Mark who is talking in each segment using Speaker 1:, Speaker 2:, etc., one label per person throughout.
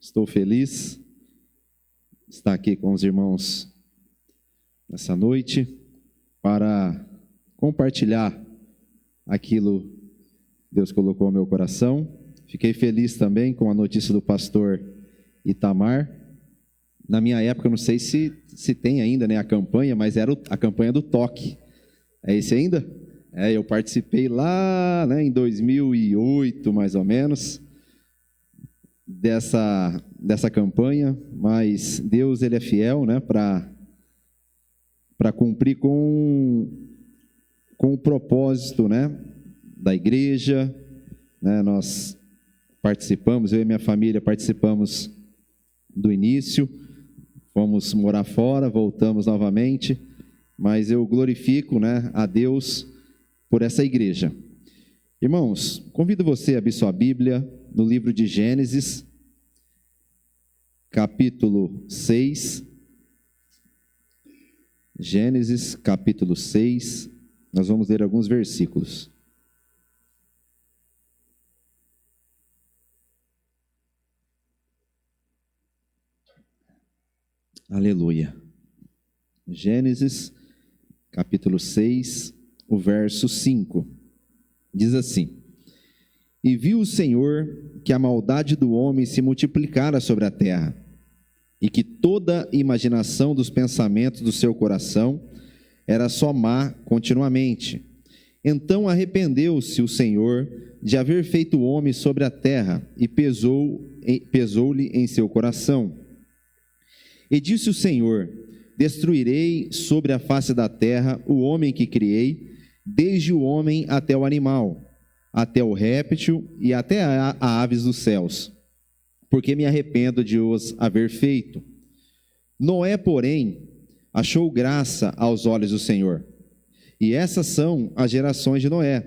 Speaker 1: Estou feliz de estar aqui com os irmãos nessa noite para compartilhar aquilo que Deus colocou no meu coração. Fiquei feliz também com a notícia do pastor Itamar. Na minha época, não sei se tem ainda, né, a campanha, mas era a campanha do toque. É esse ainda? Eu participei lá, né, em 2008, mais ou menos, dessa campanha, mas Deus, ele é fiel, né, para cumprir com o propósito, né, da igreja, né. Nós participamos, eu e minha família participamos do início, fomos morar fora, voltamos novamente, mas eu glorifico, né, a Deus por essa igreja. Irmãos, convido você a abrir sua Bíblia no livro de Gênesis, capítulo 6. Gênesis, capítulo 6, nós vamos ler alguns versículos. Aleluia. Gênesis, capítulo 6, o verso 5, diz assim: E viu o Senhor que a maldade do homem se multiplicara sobre a terra, e que toda imaginação dos pensamentos do seu coração era só má continuamente. Então arrependeu-se o Senhor de haver feito o homem sobre a terra, e pesou-lhe em seu coração. E disse o Senhor: Destruirei sobre a face da terra o homem que criei, desde o homem até o animal, até o réptil e até a aves dos céus, porque me arrependo de os haver feito. Noé, porém, achou graça aos olhos do Senhor. E essas são as gerações de Noé.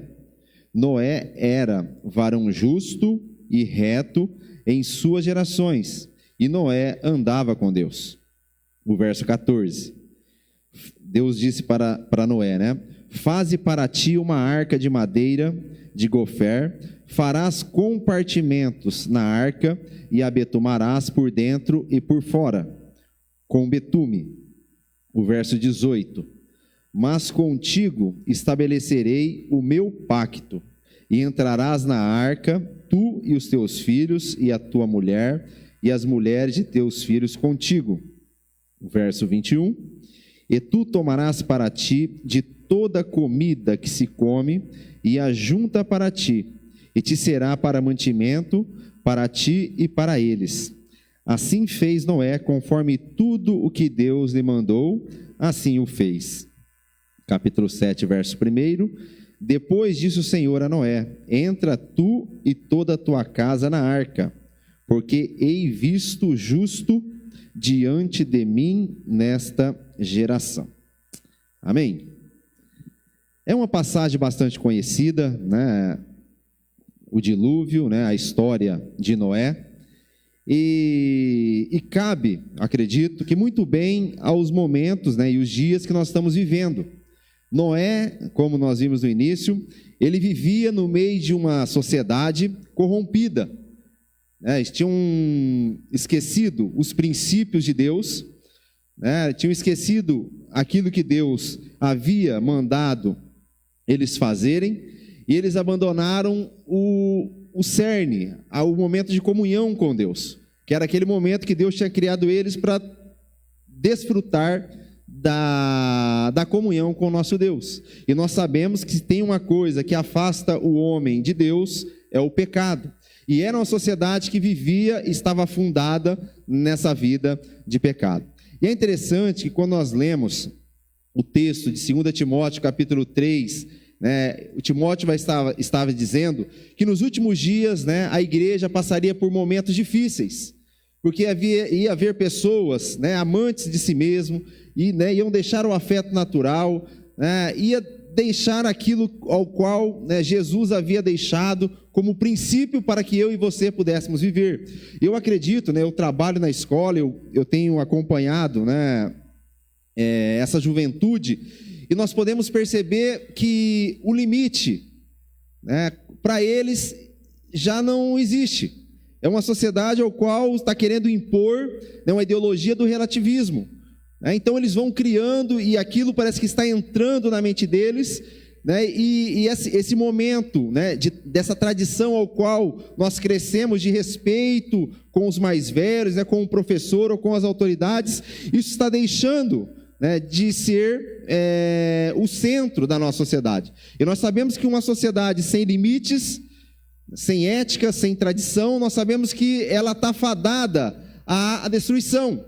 Speaker 1: Noé era varão justo e reto em suas gerações, e Noé andava com Deus. O verso 14, Deus disse para Noé, né? Faze para ti uma arca de madeira de gofer, farás compartimentos na arca e a betumarás por dentro e por fora, com betume. O verso 18, mas contigo estabelecerei o meu pacto, e entrarás na arca, tu e os teus filhos, e a tua mulher, e as mulheres de teus filhos contigo. O verso 21, e tu tomarás para ti de toda comida que se come, e ajunta para ti, e te será para mantimento, para ti e para eles. Assim fez Noé, conforme tudo o que Deus lhe mandou, assim o fez. Capítulo 7, verso 1. Depois disse o Senhor a Noé: Entra tu e toda a tua casa na arca, porque hei visto justo diante de mim nesta geração. Amém? É uma passagem bastante conhecida, né? O dilúvio, né? A história de Noé. E cabe, acredito, que muito bem aos momentos, né, e os dias que nós estamos vivendo. Noé, como nós vimos no início, ele vivia no meio de uma sociedade corrompida. Eles tinham esquecido os princípios de Deus, né? Tinham esquecido aquilo que Deus havia mandado eles fazerem, e eles abandonaram o cerne, o momento de comunhão com Deus, que era aquele momento que Deus tinha criado eles para desfrutar da comunhão com o nosso Deus. E nós sabemos que se tem uma coisa que afasta o homem de Deus, é o pecado. E era uma sociedade que vivia e estava fundada nessa vida de pecado. E é interessante que quando nós lemos o texto de 2 Timóteo, capítulo 3, né, o Timóteo estava dizendo que nos últimos dias, né, a igreja passaria por momentos difíceis, porque ia haver pessoas, né, amantes de si mesmo, e, né, iam deixar o afeto natural, né, ia deixar aquilo ao qual, né, Jesus havia deixado como princípio para que eu e você pudéssemos viver. Eu acredito, né, eu trabalho na escola, eu tenho acompanhado, né, essa juventude, e nós podemos perceber que o limite, né, para eles já não existe. é uma sociedade ao qual está querendo impor, né, uma ideologia do relativismo. Então eles vão criando e aquilo parece que está entrando na mente deles, né, e esse momento, né, dessa tradição ao qual nós crescemos de respeito com os mais velhos, né, com o professor ou com as autoridades, isso está deixando, né, de ser o centro da nossa sociedade. E nós sabemos que uma sociedade sem limites, sem ética, sem tradição, nós sabemos que ela está fadada à destruição.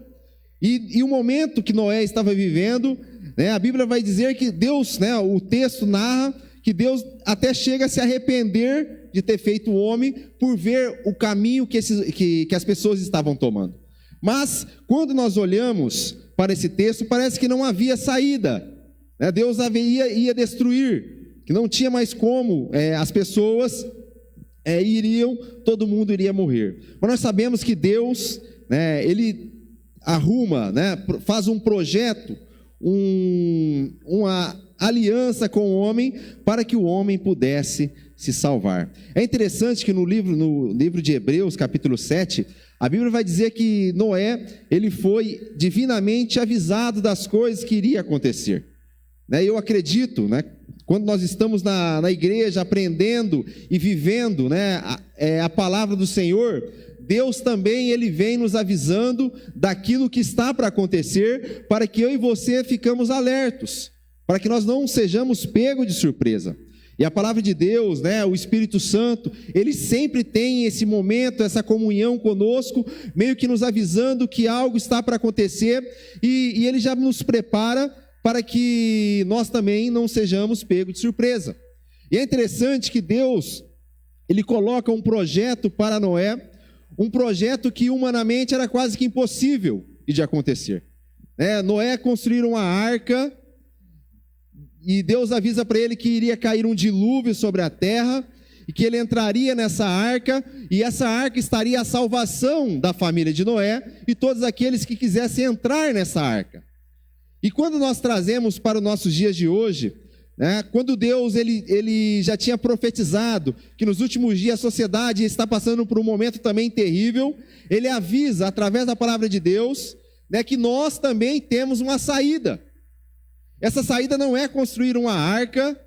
Speaker 1: E o momento que Noé estava vivendo, né, a Bíblia vai dizer que Deus, né, o texto narra que Deus até chega a se arrepender de ter feito o homem por ver o caminho que as pessoas estavam tomando. Mas quando nós olhamos para esse texto, parece que não havia saída, né? Deus ia destruir, que não tinha mais como, as pessoas todo mundo iria morrer. Mas nós sabemos que Deus, né, Ele arruma, né, faz um projeto, uma aliança com o homem, para que o homem pudesse se salvar. É interessante que no livro de Hebreus, capítulo 7, a Bíblia vai dizer que Noé, ele foi divinamente avisado das coisas que iriam acontecer. Eu acredito, né, quando nós estamos na igreja aprendendo e vivendo, né, a palavra do Senhor, Deus também ele vem nos avisando daquilo que está para acontecer, para que eu e você ficamos alertos, para que nós não sejamos pegos de surpresa. E a palavra de Deus, né, o Espírito Santo, ele sempre tem esse momento, essa comunhão conosco, meio que nos avisando que algo está para acontecer, e ele já nos prepara para que nós também não sejamos pegos de surpresa. E é interessante que Deus, ele coloca um projeto para Noé, um projeto que humanamente era quase que impossível de acontecer. Noé construiu uma arca, e Deus avisa para ele que iria cair um dilúvio sobre a terra, e que ele entraria nessa arca, e essa arca estaria a salvação da família de Noé, e todos aqueles que quisessem entrar nessa arca. E quando nós trazemos para os nossos dias de hoje, né, quando Deus ele já tinha profetizado que nos últimos dias a sociedade está passando por um momento também terrível, ele avisa através da palavra de Deus, né, que nós também temos uma saída. Essa saída não é construir uma arca,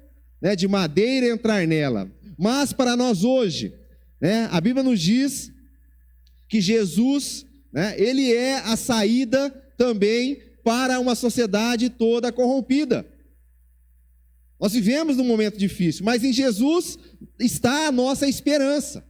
Speaker 1: né, de madeira e entrar nela, mas para nós hoje, né, a Bíblia nos diz que Jesus, né, ele é a saída também para uma sociedade toda corrompida. Nós vivemos num momento difícil, mas em Jesus está a nossa esperança.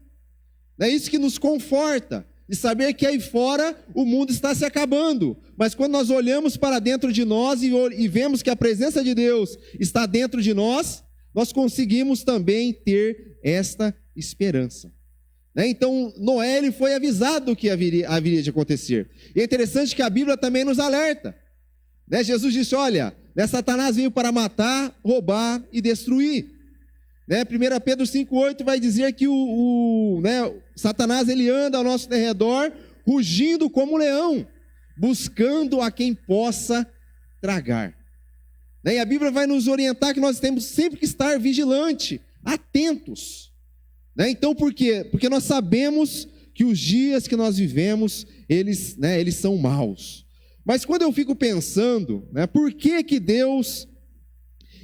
Speaker 1: É isso que nos conforta, de saber que aí fora o mundo está se acabando. Mas quando nós olhamos para dentro de nós e vemos que a presença de Deus está dentro de nós, nós conseguimos também ter esta esperança. Então Noé ele foi avisado do que haveria de acontecer. E é interessante que a Bíblia também nos alerta. Jesus disse, olha, Satanás veio para matar, roubar e destruir. 1 Pedro 5,8 vai dizer que Satanás ele anda ao nosso redor, rugindo como um leão, buscando a quem possa tragar. E a Bíblia vai nos orientar que nós temos sempre que estar vigilante, atentos. Então por quê? Porque nós sabemos que os dias que nós vivemos, eles são maus. Mas quando eu fico pensando, por que Deus,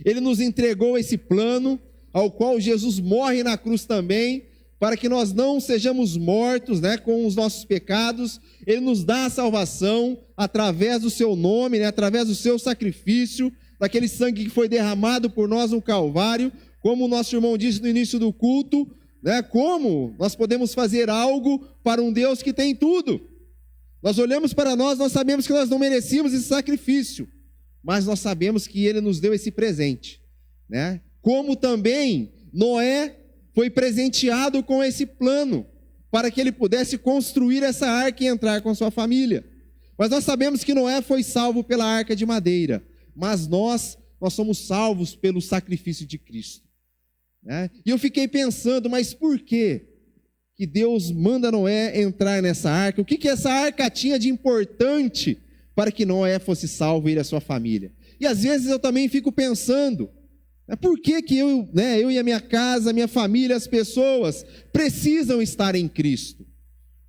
Speaker 1: ele nos entregou esse plano, ao qual Jesus morre na cruz também, para que nós não sejamos mortos, com os nossos pecados, ele nos dá a salvação, através do seu nome, através do seu sacrifício, daquele sangue que foi derramado por nós no Calvário, como o nosso irmão disse no início do culto, como nós podemos fazer algo para um Deus que tem tudo. Nós olhamos para nós sabemos que nós não merecíamos esse sacrifício, mas nós sabemos que ele nos deu esse presente, Como também Noé foi presenteado com esse plano, para que ele pudesse construir essa arca e entrar com sua família. Mas nós sabemos que Noé foi salvo pela arca de madeira, mas nós somos salvos pelo sacrifício de Cristo. E eu fiquei pensando, mas por quê que Deus manda Noé entrar nessa arca? O que essa arca tinha de importante para que Noé fosse salvo e ele e a sua família? E às vezes eu também fico pensando, por que eu e a minha casa, a minha família, as pessoas precisam estar em Cristo?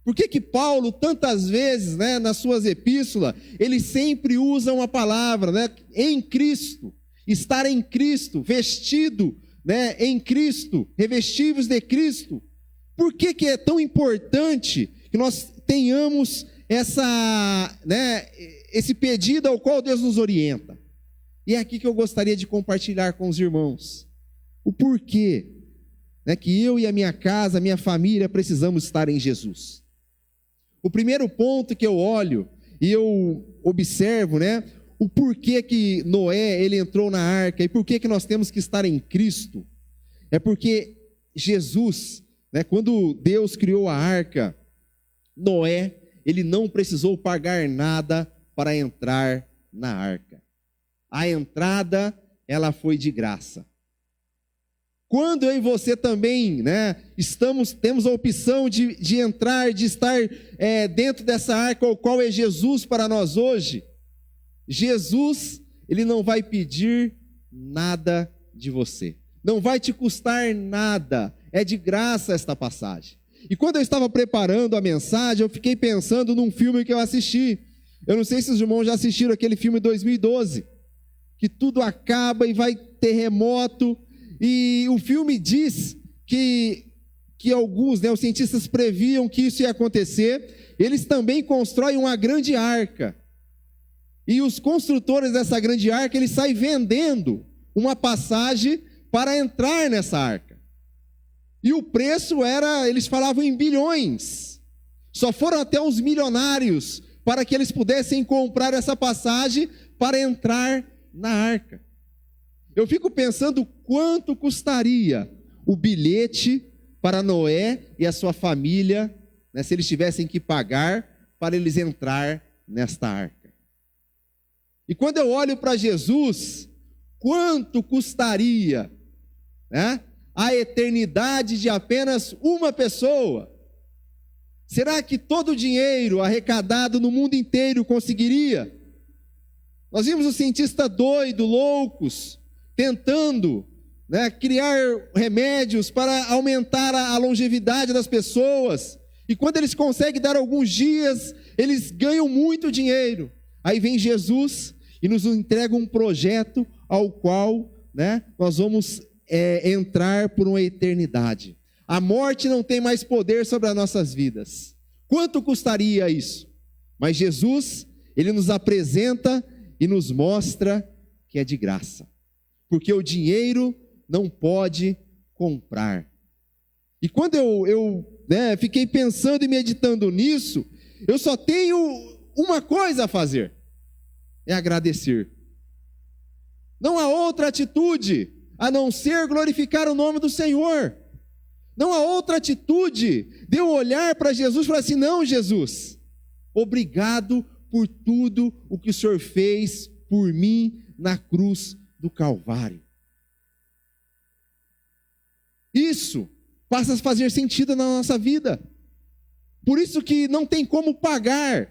Speaker 1: Por que que Paulo, tantas vezes, né, nas suas epístolas, ele sempre usa uma palavra, né, em Cristo, estar em Cristo, vestido, né, em Cristo, revestivos de Cristo? Por que que é tão importante que nós tenhamos esse pedido ao qual Deus nos orienta? E é aqui que eu gostaria de compartilhar com os irmãos o porquê, né, que eu e a minha casa, a minha família precisamos estar em Jesus. O primeiro ponto que eu olho e eu observo, né, o porquê que Noé ele entrou na arca e porquê que nós temos que estar em Cristo, é porque Jesus, né, quando Deus criou a arca, Noé, ele não precisou pagar nada para entrar na arca. A entrada, ela foi de graça. Quando eu e você também, né, temos a opção de entrar, de estar dentro dessa arca, o qual é Jesus para nós hoje, Jesus, ele não vai pedir nada de você. Não vai te custar nada. É de graça esta passagem. E quando eu estava preparando a mensagem, eu fiquei pensando num filme que eu assisti. Eu não sei se os irmãos já assistiram aquele filme 2012, que tudo acaba e vai terremoto. E o filme diz que alguns, né, os cientistas previam que isso ia acontecer. Eles também constroem uma grande arca. E os construtores dessa grande arca, eles saem vendendo uma passagem para entrar nessa arca. E o preço era, eles falavam em bilhões. Só foram até os milionários para que eles pudessem comprar essa passagem para entrar na arca. Eu fico pensando quanto custaria o bilhete para Noé e a sua família, né, se eles tivessem que pagar para eles entrar nesta arca. E quando eu olho para Jesus, quanto custaria, né, a eternidade de apenas uma pessoa? Será que todo o dinheiro arrecadado no mundo inteiro conseguiria? Nós vimos os cientistas doidos, loucos, tentando, né, criar remédios para aumentar a longevidade das pessoas. E quando eles conseguem dar alguns dias, eles ganham muito dinheiro. Aí vem Jesus e nos entrega um projeto ao qual, né, nós vamos entrar por uma eternidade. A morte não tem mais poder sobre as nossas vidas. Quanto custaria isso? Mas Jesus, ele nos apresenta e nos mostra que é de graça. Porque o dinheiro não pode comprar. E quando eu fiquei pensando e meditando nisso, eu só tenho uma coisa a fazer: é agradecer. Não há outra atitude a não ser glorificar o nome do Senhor. Não há outra atitude de eu olhar para Jesus e falar assim: não, Jesus, obrigado por tudo o que o Senhor fez por mim na cruz do Calvário. Isso passa a fazer sentido na nossa vida. Por isso que não tem como pagar.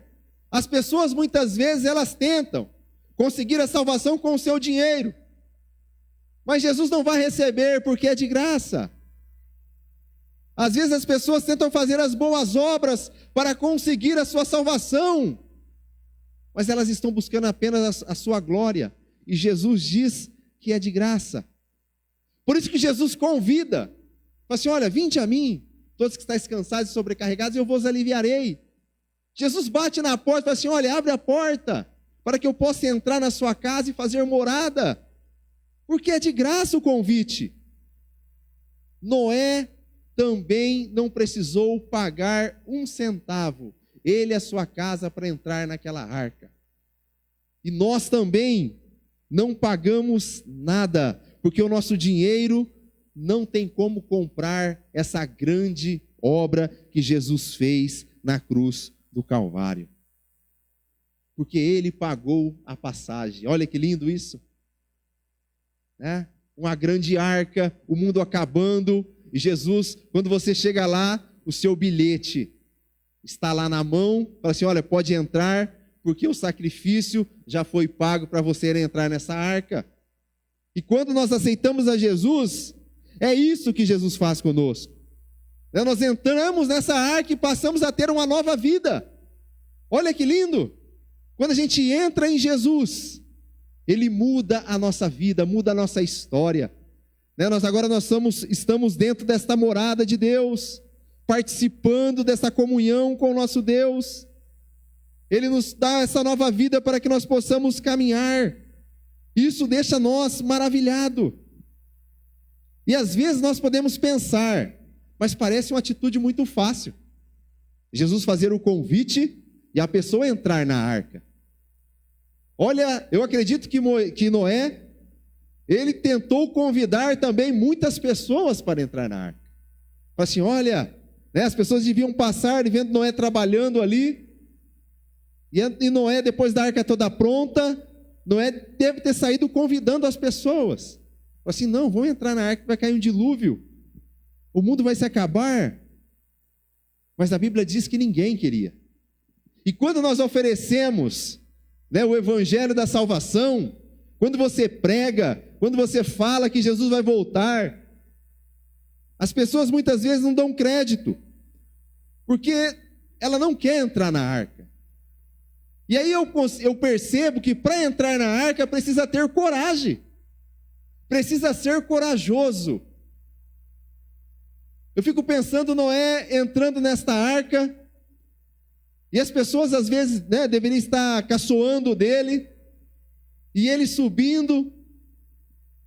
Speaker 1: As pessoas muitas vezes elas tentam conseguir a salvação com o seu dinheiro. Mas Jesus não vai receber porque é de graça. Às vezes as pessoas tentam fazer as boas obras para conseguir a sua salvação, mas elas estão buscando apenas a sua glória. E Jesus diz que é de graça. Por isso que Jesus convida, fala assim: olha, vinde a mim, todos que estáis cansados e sobrecarregados, eu vos aliviarei. Jesus bate na porta e fala assim: olha, abre a porta, para que eu possa entrar na sua casa e fazer morada. Porque é de graça o convite. Noé também não precisou pagar um centavo, ele e a sua casa, para entrar naquela arca. E nós também não pagamos nada, porque o nosso dinheiro não tem como comprar essa grande obra que Jesus fez na cruz do Calvário. Porque ele pagou a passagem. Olha que lindo isso. Uma grande arca, o mundo acabando, e Jesus, quando você chega lá, o seu bilhete está lá na mão, fala assim: olha, pode entrar, porque o sacrifício já foi pago para você entrar nessa arca. E quando nós aceitamos a Jesus, é isso que Jesus faz conosco. Nós entramos nessa arca e passamos a ter uma nova vida. Olha que lindo! Quando a gente entra em Jesus, Ele muda a nossa vida, muda a nossa história. Nós estamos dentro desta morada de Deus, participando dessa comunhão com o nosso Deus. Ele nos dá essa nova vida para que nós possamos caminhar. Isso deixa nós maravilhados. E às vezes nós podemos pensar, mas parece uma atitude muito fácil. Jesus fazer o convite e a pessoa entrar na arca. Olha, eu acredito que Noé, ele tentou convidar também muitas pessoas para entrar na arca. Falei assim, olha, as pessoas deviam passar vendo Noé trabalhando ali. E Noé, depois da arca toda pronta, Noé deve ter saído convidando as pessoas. Falei assim, não, vão entrar na arca, vai cair um dilúvio. O mundo vai se acabar. Mas a Bíblia diz que ninguém queria. E quando nós oferecemos o evangelho da salvação, quando você prega, quando você fala que Jesus vai voltar, as pessoas muitas vezes não dão crédito, porque ela não quer entrar na arca. E aí eu percebo que para entrar na arca precisa ter coragem, precisa ser corajoso. Eu fico pensando Noé entrando nesta arca, e as pessoas às vezes deveriam estar caçoando dele, e ele subindo,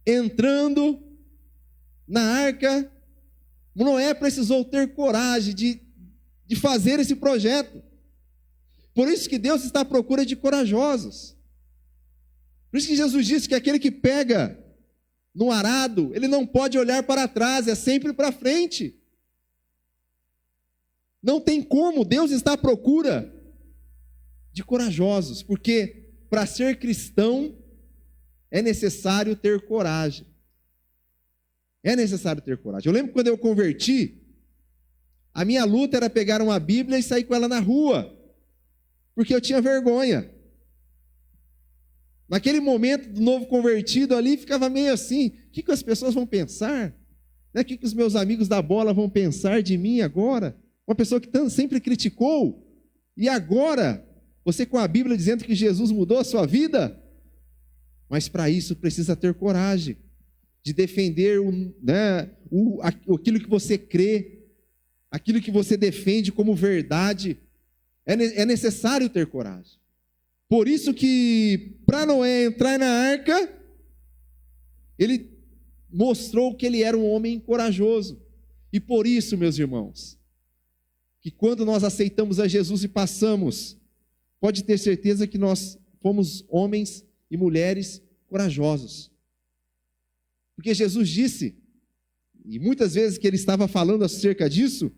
Speaker 1: entrando na arca. Noé precisou ter coragem de fazer esse projeto. Por isso que Deus está à procura de corajosos. Por isso que Jesus disse que aquele que pega no arado, ele não pode olhar para trás, é sempre para frente. Não tem como, Deus está à procura de corajosos, porque para ser cristão é necessário ter coragem. É necessário ter coragem. Eu lembro quando eu converti, a minha luta era pegar uma Bíblia e sair com ela na rua, porque eu tinha vergonha. Naquele momento do novo convertido ali, ficava meio assim, o que as pessoas vão pensar? O que os meus amigos da bola vão pensar de mim agora? Uma pessoa que sempre criticou, e agora, você com a Bíblia dizendo que Jesus mudou a sua vida? Mas para isso precisa ter coragem de defender aquilo que você crê, aquilo que você defende como verdade. É necessário ter coragem. Por isso que para Noé entrar na arca, ele mostrou que ele era um homem corajoso. E por isso, meus irmãos, que quando nós aceitamos a Jesus e passamos, pode ter certeza que nós fomos homens e mulheres corajosos. Porque Jesus disse, e muitas vezes que ele estava falando acerca disso,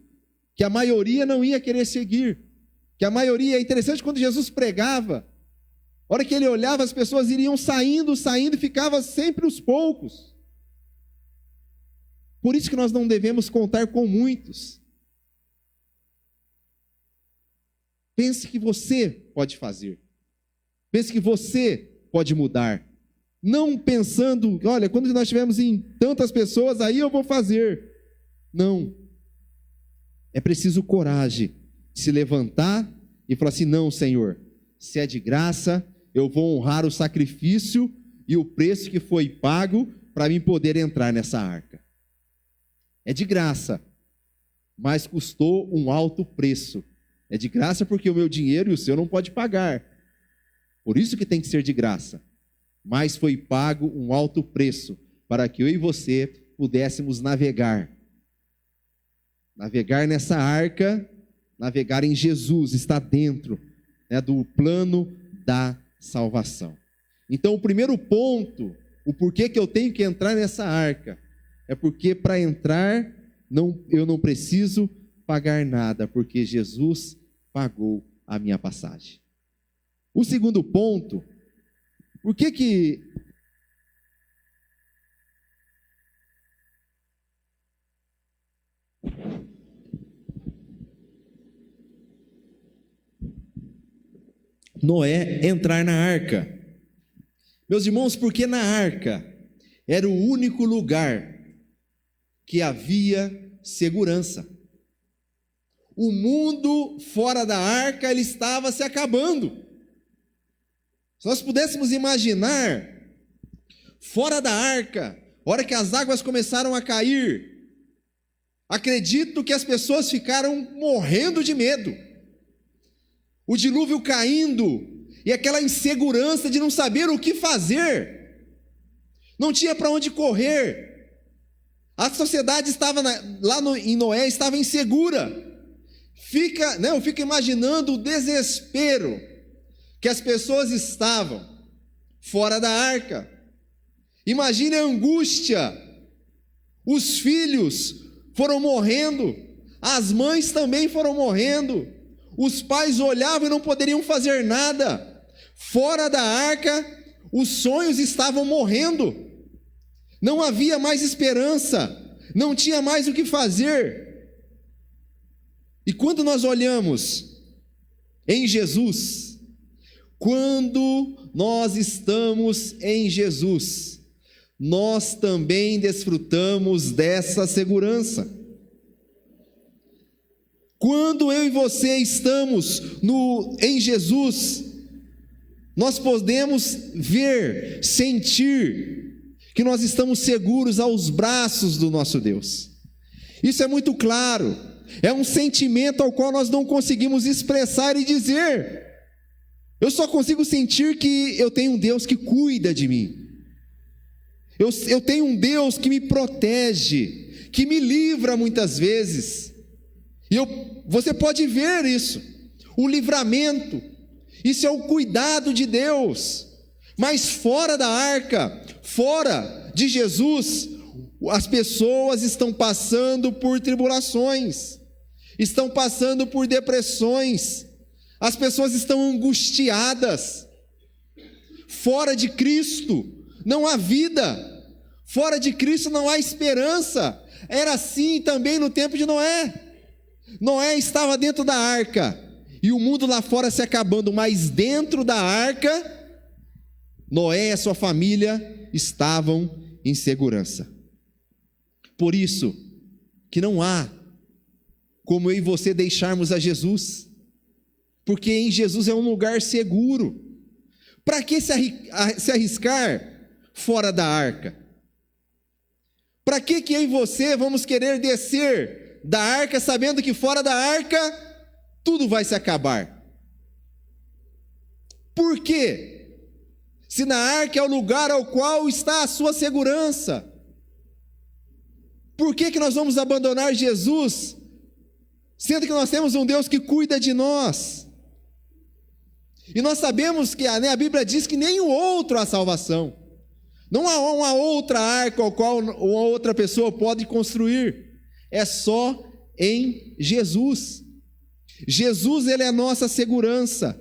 Speaker 1: que a maioria não ia querer seguir. Que a maioria, é interessante quando Jesus pregava, a hora que ele olhava, as pessoas iriam saindo, e ficava sempre os poucos. Por isso que nós não devemos contar com muitos. Pense que você pode fazer. Pense que você pode mudar. Não pensando, olha, quando nós estivermos em tantas pessoas, aí eu vou fazer. Não. É preciso coragem de se levantar e falar assim, não, Senhor, se é de graça, eu vou honrar o sacrifício e o preço que foi pago para mim poder entrar nessa arca. É de graça, mas custou um alto preço. É de graça porque o meu dinheiro e o seu não pode pagar. Por isso que tem que ser de graça. Mas foi pago um alto preço para que eu e você pudéssemos navegar. Navegar nessa arca, navegar em Jesus, está dentro do plano da salvação. Então o primeiro ponto, o porquê que eu tenho que entrar nessa arca, é porque para entrar eu não preciso pagar nada, porque Jesus pagou a minha passagem. O segundo ponto, por que Noé entrar na arca? Meus irmãos, porque na arca era o único lugar que havia segurança. O mundo fora da arca, ele estava se acabando. Se nós pudéssemos imaginar, fora da arca, a hora que as águas começaram a cair, acredito que as pessoas ficaram morrendo de medo. O dilúvio caindo, e aquela insegurança de não saber o que fazer. Não tinha para onde correr. A sociedade estava em Noé, estava insegura. Eu fico imaginando o desespero que as pessoas estavam fora da arca. Imagine a angústia. Os filhos foram morrendo, as mães também foram morrendo, os pais olhavam e não poderiam fazer nada. Fora da arca, os sonhos estavam morrendo, não havia mais esperança, não tinha mais o que fazer. E quando nós olhamos em Jesus, quando nós estamos em Jesus, nós também desfrutamos dessa segurança. Quando eu e você estamos em Jesus, nós podemos ver, sentir que nós estamos seguros aos braços do nosso Deus. Isso é muito claro, é um sentimento ao qual nós não conseguimos expressar e dizer. Eu só consigo sentir que eu tenho um Deus que cuida de mim. Eu tenho um Deus que me protege, que me livra muitas vezes. E você pode ver isso, o livramento, isso é o cuidado de Deus. Mas fora da arca, fora de Jesus, as pessoas estão passando por tribulações, estão passando por depressões, as pessoas estão angustiadas. Fora de Cristo não há vida, fora de Cristo não há esperança. Era assim também no tempo de Noé. Noé estava dentro da arca, e o mundo lá fora se acabando, mas dentro da arca, Noé e a sua família estavam em segurança. Por isso, que não há como eu e você deixarmos a Jesus, porque em Jesus é um lugar seguro. Para que se arriscar fora da arca? Para que eu e você vamos querer descer da arca, sabendo que fora da arca tudo vai se acabar? Por quê? Se na arca é o lugar ao qual está a sua segurança, por que nós vamos abandonar Jesus, sendo que nós temos um Deus que cuida de nós? E nós sabemos que a Bíblia diz que nenhum outro há salvação. Não há uma outra arca ao qual uma outra pessoa pode construir. É só em Jesus. Jesus, ele é a nossa segurança.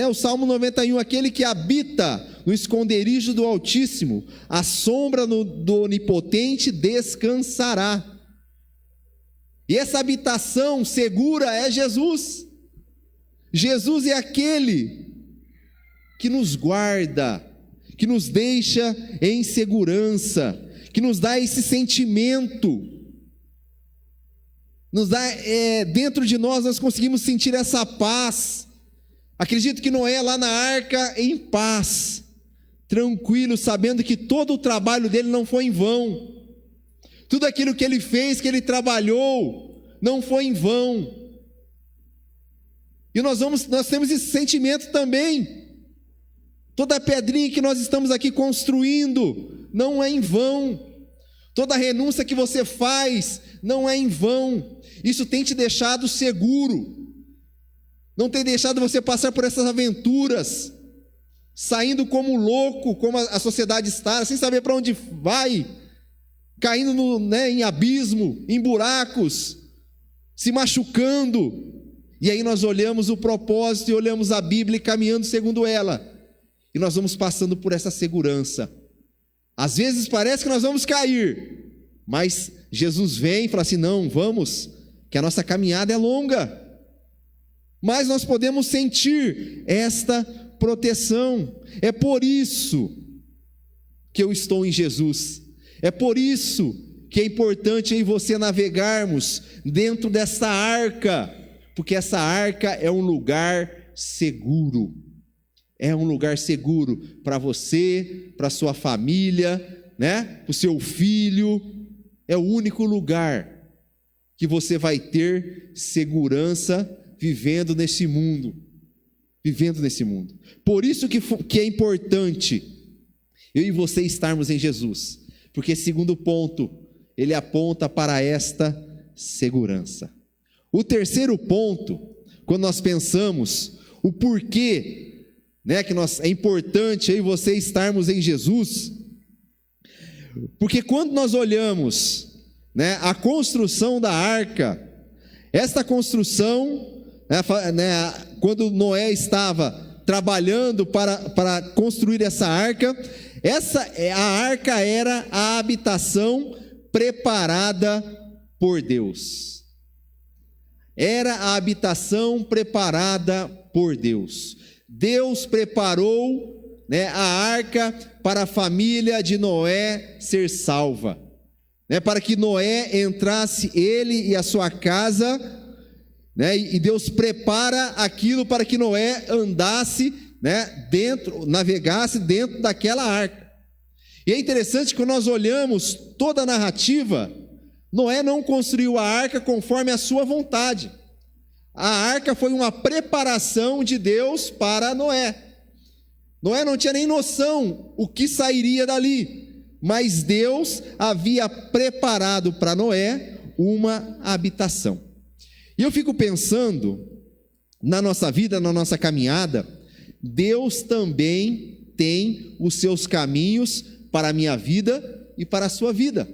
Speaker 1: O Salmo 91, aquele que habita no esconderijo do Altíssimo, a sombra do Onipotente descansará. E essa habitação segura é Jesus. Jesus é aquele que nos guarda, que nos deixa em segurança, que nos dá esse sentimento, nos dá, dentro de nós conseguimos sentir essa paz. Acredito que Noé lá na arca em paz, tranquilo, sabendo que todo o trabalho dele não foi em vão, tudo aquilo que ele fez, que ele trabalhou, não foi em vão. E nós temos esse sentimento também. Toda a pedrinha que nós estamos aqui construindo não é em vão. Toda renúncia que você faz não é em vão. Isso tem te deixado seguro. Não tem deixado você passar por essas aventuras, saindo como louco, como a sociedade está, sem saber para onde vai, caindo em abismo, em buracos, se machucando. E aí nós olhamos o propósito e olhamos a Bíblia e caminhando segundo ela, e nós vamos passando por essa segurança. Às vezes parece que nós vamos cair, mas Jesus vem e fala assim: não, vamos, que a nossa caminhada é longa. Mas nós podemos sentir esta proteção. É por isso que eu estou em Jesus. É por isso que é importante eu e você navegarmos dentro dessa arca, Porque essa arca é um lugar seguro. É um lugar seguro para você, para sua família, né? Para o seu filho. É o único lugar que você vai ter segurança vivendo nesse mundo. Vivendo nesse mundo. Por isso que é importante eu e você estarmos em Jesus. Porque segundo ponto, ele aponta para esta segurança. O terceiro ponto, quando nós pensamos o porquê, né, que é importante eu e você estarmos em Jesus, porque quando nós olhamos, né, a construção da arca, esta construção, quando Noé estava trabalhando para construir essa arca, a arca era a habitação preparada por Deus. Era a habitação preparada por Deus. Deus preparou, né, a arca para a família de Noé ser salva, né, para que Noé entrasse, ele e a sua casa, né, e Deus prepara aquilo para que Noé andasse, né, navegasse dentro daquela arca. E é interessante que quando nós olhamos toda a narrativa, Noé não construiu a arca conforme a sua vontade. A arca foi uma preparação de Deus para Noé. Noé não tinha nem noção o que sairia dali, mas Deus havia preparado para Noé uma habitação. E eu fico pensando, na nossa vida, na nossa caminhada, Deus também tem os seus caminhos para a minha vida e para a sua vida.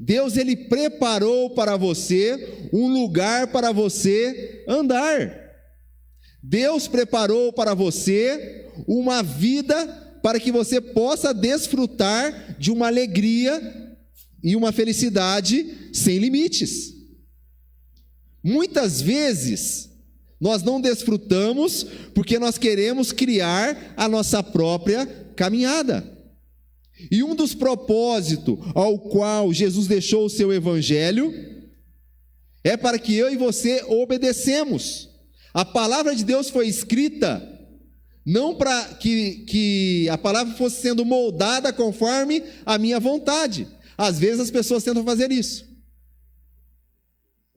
Speaker 1: Deus, ele preparou para você um lugar para você andar. Deus preparou para você uma vida para que você possa desfrutar de uma alegria e uma felicidade sem limites. Muitas vezes nós não desfrutamos porque nós queremos criar a nossa própria caminhada. E um dos propósitos ao qual Jesus deixou o seu evangelho é para que eu e você obedecemos. A palavra de Deus foi escrita não para que a palavra fosse sendo moldada conforme a minha vontade. Às vezes as pessoas tentam fazer isso.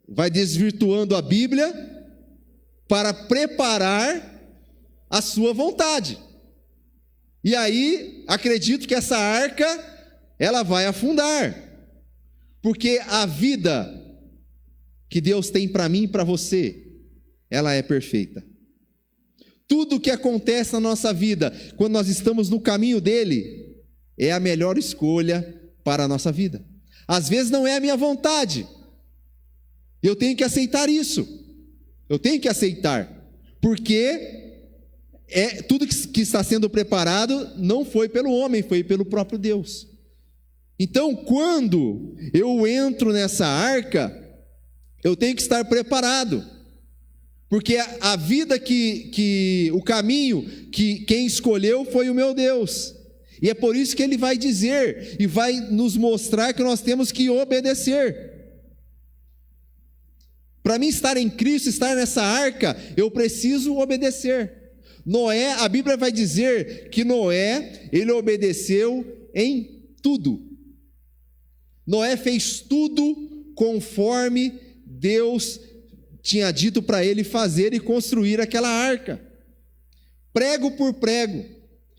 Speaker 1: Vai desvirtuando a Bíblia para preparar a sua vontade. E aí, acredito que essa arca, ela vai afundar. Porque a vida que Deus tem para mim e para você, ela é perfeita. Tudo que acontece na nossa vida, quando nós estamos no caminho dele, é a melhor escolha para a nossa vida. Às vezes não é a minha vontade. Eu tenho que aceitar isso. Eu tenho que aceitar. Porque tudo que está sendo preparado não foi pelo homem, foi pelo próprio Deus. Então, quando eu entro nessa arca, eu tenho que estar preparado, porque a vida o caminho que quem escolheu foi o meu Deus, e é por isso que ele vai dizer, e vai nos mostrar que nós temos que obedecer. Para mim estar em Cristo, estar nessa arca, eu preciso obedecer. Noé, a Bíblia vai dizer que Noé, ele obedeceu em tudo. Noé fez tudo conforme Deus tinha dito para ele fazer e construir aquela arca. Prego por prego,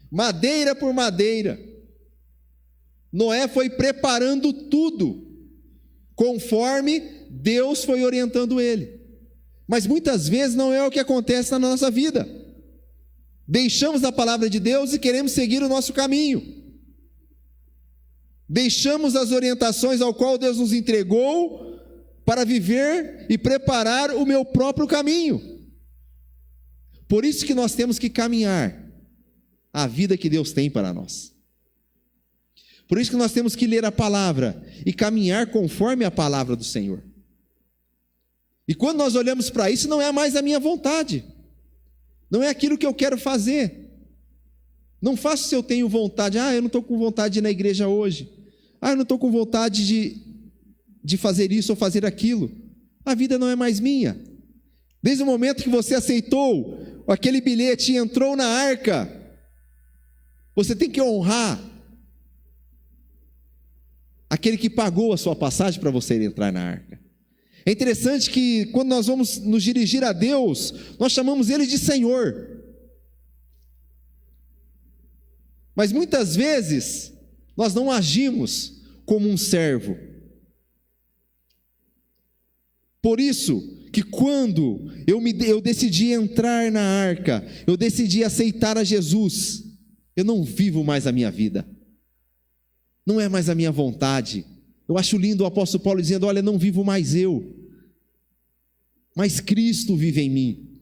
Speaker 1: madeira por madeira. Noé foi preparando tudo conforme Deus foi orientando ele. Mas muitas vezes não é o que acontece na nossa vida. Deixamos a palavra de Deus e queremos seguir o nosso caminho. Deixamos as orientações ao qual Deus nos entregou para viver e preparar o meu próprio caminho. Por isso que nós temos que caminhar a vida que Deus tem para nós. Por isso que nós temos que ler a palavra e caminhar conforme a palavra do Senhor. E quando nós olhamos para isso, não é mais a minha vontade. Não é aquilo que eu quero fazer. Não faço se eu tenho vontade. Eu não estou com vontade de ir na igreja hoje. Eu não estou com vontade de fazer isso ou fazer aquilo. A vida não é mais minha. Desde o momento que você aceitou aquele bilhete e entrou na arca, você tem que honrar aquele que pagou a sua passagem para você entrar na arca. É interessante que quando nós vamos nos dirigir a Deus, nós chamamos Ele de Senhor. Mas muitas vezes, nós não agimos como um servo. Por isso que quando eu decidi entrar na arca, eu decidi aceitar a Jesus, eu não vivo mais a minha vida. Não é mais a minha vontade. Eu acho lindo o apóstolo Paulo dizendo, olha, não vivo mais eu, mas Cristo vive em mim.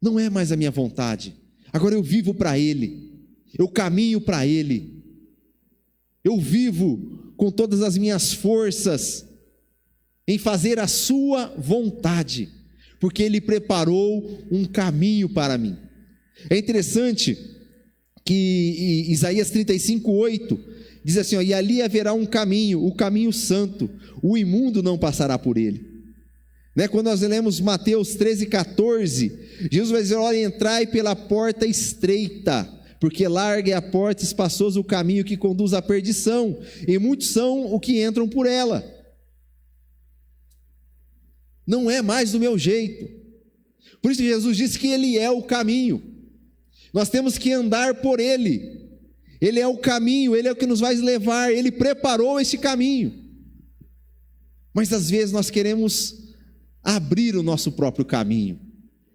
Speaker 1: Não é mais a minha vontade. Agora eu vivo para Ele, eu caminho para Ele, eu vivo com todas as minhas forças em fazer a sua vontade, porque Ele preparou um caminho para mim. É interessante que Isaías 35:8 diz assim, ó, e ali haverá um caminho, o caminho santo, o imundo não passará por ele. Quando nós lemos Mateus 13:14, Jesus vai dizer, olha, entrai pela porta estreita, porque larga é a porta, espaçoso o caminho que conduz à perdição, e muitos são os que entram por ela. Não é mais do meu jeito. Por isso Jesus disse que Ele é o caminho. Nós temos que andar por Ele. Ele é o caminho, Ele é o que nos vai levar, Ele preparou esse caminho. Mas às vezes nós queremos abrir o nosso próprio caminho.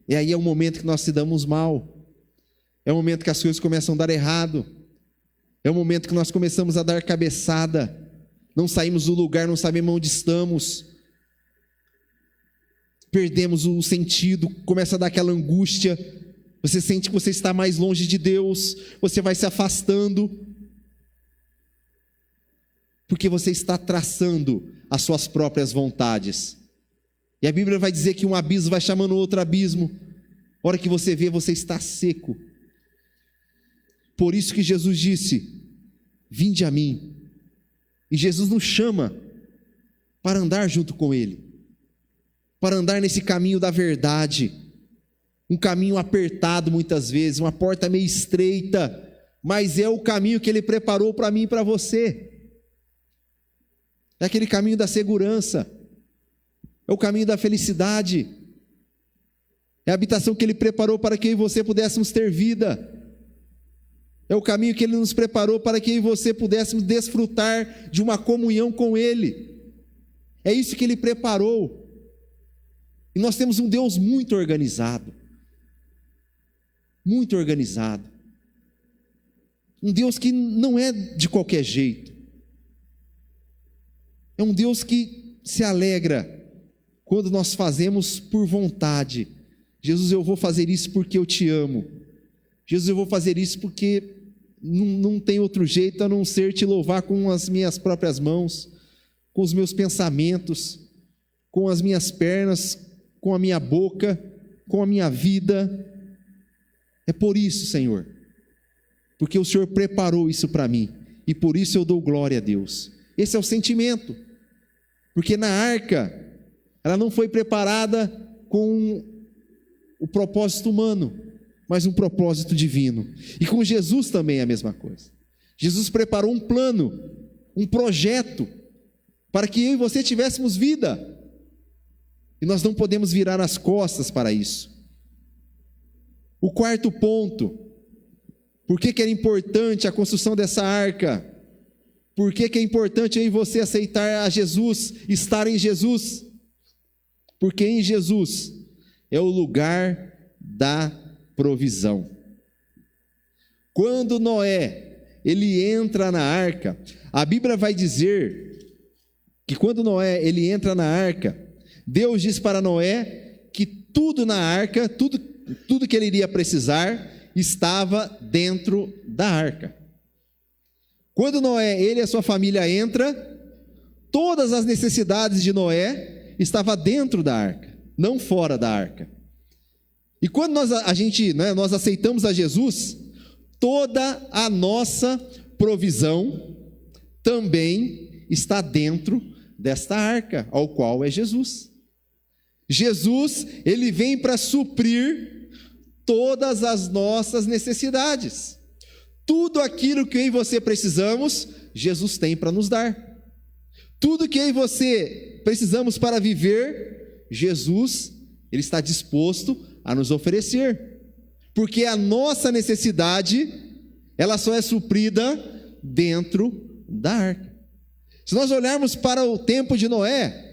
Speaker 1: E aí é o momento que nós se damos mal. É o momento que as coisas começam a dar errado. É o momento que nós começamos a dar cabeçada. Não saímos do lugar, não sabemos onde estamos. Perdemos o sentido, começa a dar aquela angústia. Você sente que você está mais longe de Deus, você vai se afastando, porque você está traçando as suas próprias vontades. E a Bíblia vai dizer que um abismo vai chamando outro abismo. A hora que você vê, você está seco. Por isso que Jesus disse, vinde a mim. E Jesus nos chama para andar junto com Ele, para andar nesse caminho da verdade. Um caminho apertado muitas vezes, uma porta meio estreita, mas é o caminho que Ele preparou para mim e para você. É aquele caminho da segurança, é o caminho da felicidade, é a habitação que Ele preparou para que eu e você pudéssemos ter vida, é o caminho que Ele nos preparou para que eu e você pudéssemos desfrutar de uma comunhão com Ele. É isso que Ele preparou. E nós temos um Deus muito organizado. Muito organizado, um Deus que não é de qualquer jeito, é um Deus que se alegra quando nós fazemos por vontade. Jesus, eu vou fazer isso porque eu te amo. Jesus, eu vou fazer isso porque não tem outro jeito a não ser te louvar com as minhas próprias mãos, com os meus pensamentos, com as minhas pernas, com a minha boca, com a minha vida. É por isso, Senhor, porque o Senhor preparou isso para mim, e por isso eu dou glória a Deus. Esse é o sentimento, porque na arca, ela não foi preparada com o propósito humano, mas um propósito divino. E com Jesus também é a mesma coisa. Jesus preparou um plano, um projeto, para que eu e você tivéssemos vida, e nós não podemos virar as costas para isso. O quarto ponto, por que era importante a construção dessa arca? Por que é importante eu e você aceitar a Jesus, estar em Jesus? Porque em Jesus é o lugar da provisão. Quando Noé, ele entra na arca, a Bíblia vai dizer que quando Noé, ele entra na arca, Deus diz para Noé que tudo na arca, tudo que ele iria precisar estava dentro da arca. Quando Noé, ele e a sua família entra, todas as necessidades de Noé estavam dentro da arca, não fora da arca. E quando nós aceitamos a Jesus, toda a nossa provisão também está dentro desta arca, ao qual é Jesus. Jesus, ele vem para suprir todas as nossas necessidades. Tudo aquilo que eu e você precisamos, Jesus tem para nos dar. Tudo que eu e você precisamos para viver, Jesus, ele está disposto a nos oferecer. Porque a nossa necessidade, ela só é suprida dentro da arca. Se nós olharmos para o tempo de Noé,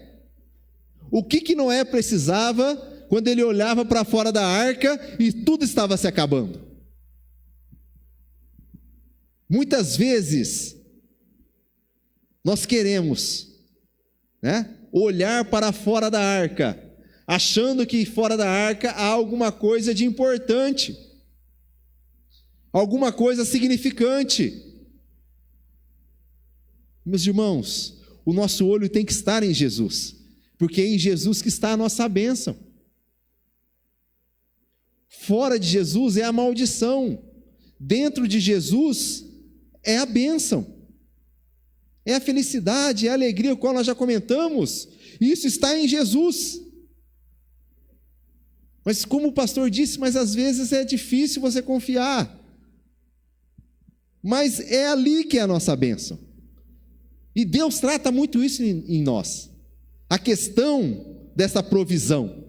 Speaker 1: o que Noé precisava quando ele olhava para fora da arca e tudo estava se acabando? Muitas vezes, nós queremos, olhar para fora da arca, achando que fora da arca há alguma coisa de importante, alguma coisa significante. Meus irmãos, o nosso olho tem que estar em Jesus, porque é em Jesus que está a nossa bênção. Fora de Jesus é a maldição, dentro de Jesus é a bênção, é a felicidade, é a alegria, o qual nós já comentamos. Isso está em Jesus. Mas como o pastor disse, mas às vezes é difícil você confiar. Mas é ali que é a nossa bênção. E Deus trata muito isso em nós. A questão dessa provisão.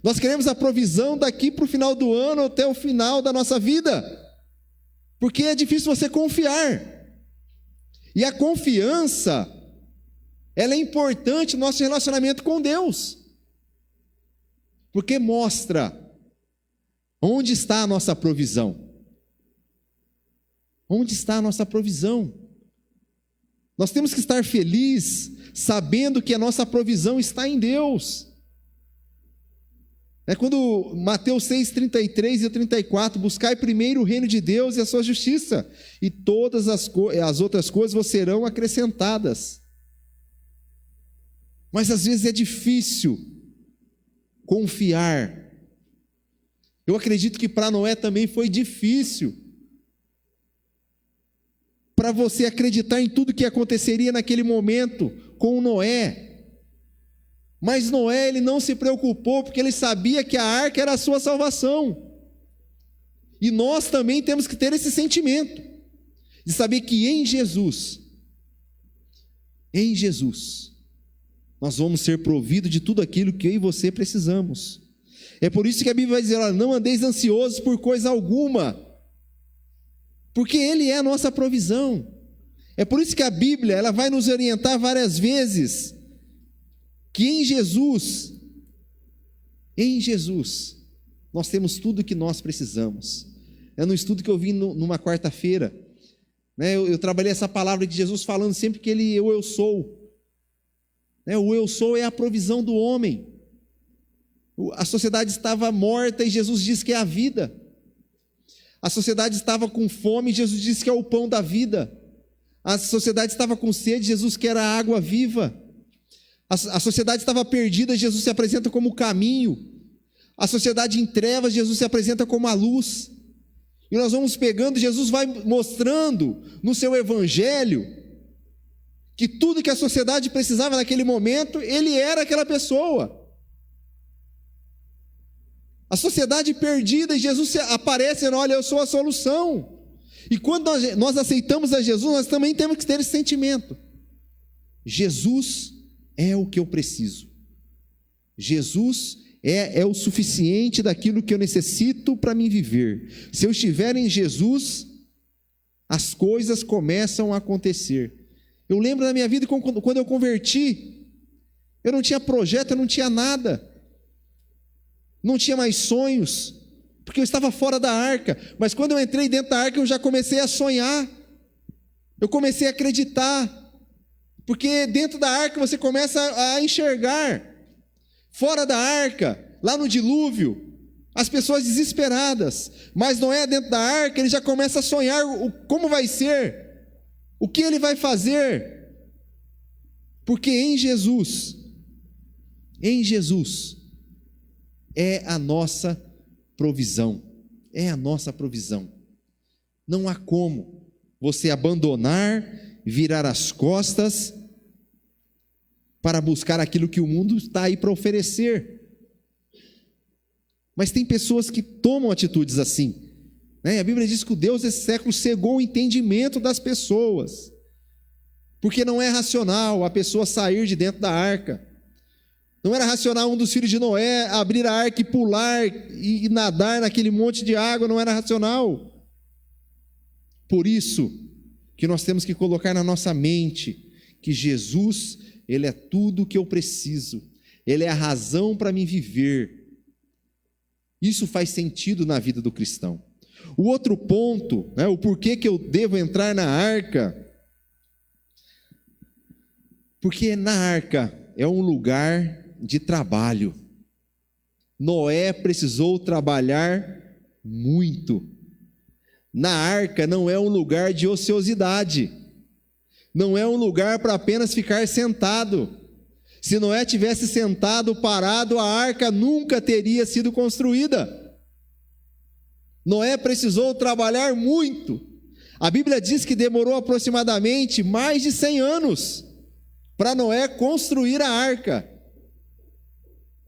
Speaker 1: Nós queremos a provisão daqui para o final do ano até o final da nossa vida. Porque é difícil você confiar. E a confiança, ela é importante no nosso relacionamento com Deus. Porque mostra onde está a nossa provisão. Onde está a nossa provisão? Nós temos que estar felizes, sabendo que a nossa provisão está em Deus. É quando Mateus 6, 33 e 34, buscai primeiro o reino de Deus e a sua justiça, e todas as outras coisas vos serão acrescentadas. Mas às vezes é difícil confiar. Eu acredito que para Noé também foi difícil, para você acreditar em tudo que aconteceria naquele momento com Noé. Mas Noé, ele não se preocupou, porque ele sabia que a arca era a sua salvação. E nós também temos que ter esse sentimento, de saber que em Jesus, nós vamos ser providos de tudo aquilo que eu e você precisamos. É por isso que a Bíblia vai dizer, olha, não andeis ansiosos por coisa alguma, porque Ele é a nossa provisão. É por isso que a Bíblia, ela vai nos orientar várias vezes, que em Jesus, nós temos tudo o que nós precisamos. É no estudo que eu vi numa quarta-feira, eu trabalhei essa palavra de Jesus falando sempre que Ele, o eu sou. O eu sou é a provisão do homem. A sociedade estava morta e Jesus diz que é a vida. A sociedade estava com fome e Jesus diz que é o pão da vida. A sociedade estava com sede, Jesus que era a água viva. A sociedade estava perdida, Jesus se apresenta como o caminho. A sociedade em trevas, Jesus se apresenta como a luz. E nós vamos pegando, Jesus vai mostrando no seu evangelho que tudo que a sociedade precisava naquele momento, Ele era aquela pessoa. A sociedade perdida, e Jesus aparece dizendo, olha, eu sou a solução. E quando nós aceitamos a Jesus, nós também temos que ter esse sentimento. Jesus é o que eu preciso. Jesus é o suficiente daquilo que eu necessito para me viver. Se eu estiver em Jesus, as coisas começam a acontecer. Eu lembro da minha vida quando eu converti, eu não tinha projeto, eu não tinha nada, não tinha mais sonhos, porque eu estava fora da arca. Mas quando eu entrei dentro da arca, eu já comecei a sonhar, eu comecei a acreditar. Porque dentro da arca você começa a enxergar. Fora da arca, lá no dilúvio, as pessoas desesperadas. Mas Noé dentro da arca, ele já começa a sonhar como vai ser, o que ele vai fazer. Porque em Jesus é a nossa provisão. É a nossa provisão. Não há como você abandonar, virar as costas para buscar aquilo que o mundo está aí para oferecer. Mas tem pessoas que tomam atitudes assim, né? A Bíblia diz que o Deus desse século cegou o entendimento das pessoas, porque não é racional a pessoa sair de dentro da arca. Não era racional um dos filhos de Noé abrir a arca e pular e nadar naquele monte de água, não era racional. Por isso que nós temos que colocar na nossa mente que Jesus, Ele é tudo o que eu preciso, Ele é a razão para mim viver. Isso faz sentido na vida do cristão. O outro ponto, né, o porquê que eu devo entrar na arca, porque na arca é um lugar de trabalho. Noé precisou trabalhar muito. Na arca não é um lugar de ociosidade, não é um lugar para apenas ficar sentado. Se Noé tivesse sentado, parado, a arca nunca teria sido construída. Noé precisou trabalhar muito. A Bíblia diz que demorou aproximadamente mais de 100 anos para Noé construir a arca.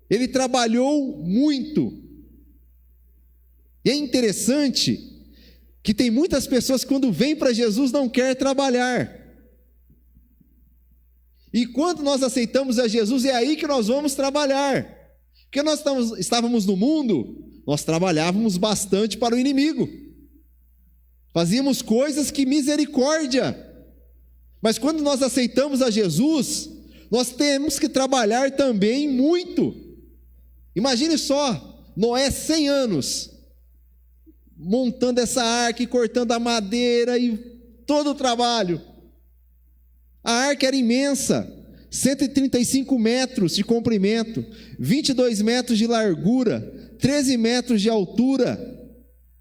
Speaker 1: Ele trabalhou muito. E é interessante que tem muitas pessoas que quando vêm para Jesus não querem trabalhar. E quando nós aceitamos a Jesus, é aí que nós vamos trabalhar. Porque nós estávamos no mundo, nós trabalhávamos bastante para o inimigo. Fazíamos coisas que misericórdia. Mas quando nós aceitamos a Jesus, nós temos que trabalhar também muito. Imagine só, Noé 100 anos, montando essa arca e cortando a madeira e todo o trabalho. A arca era imensa, 135 metros de comprimento, 22 metros de largura, 13 metros de altura,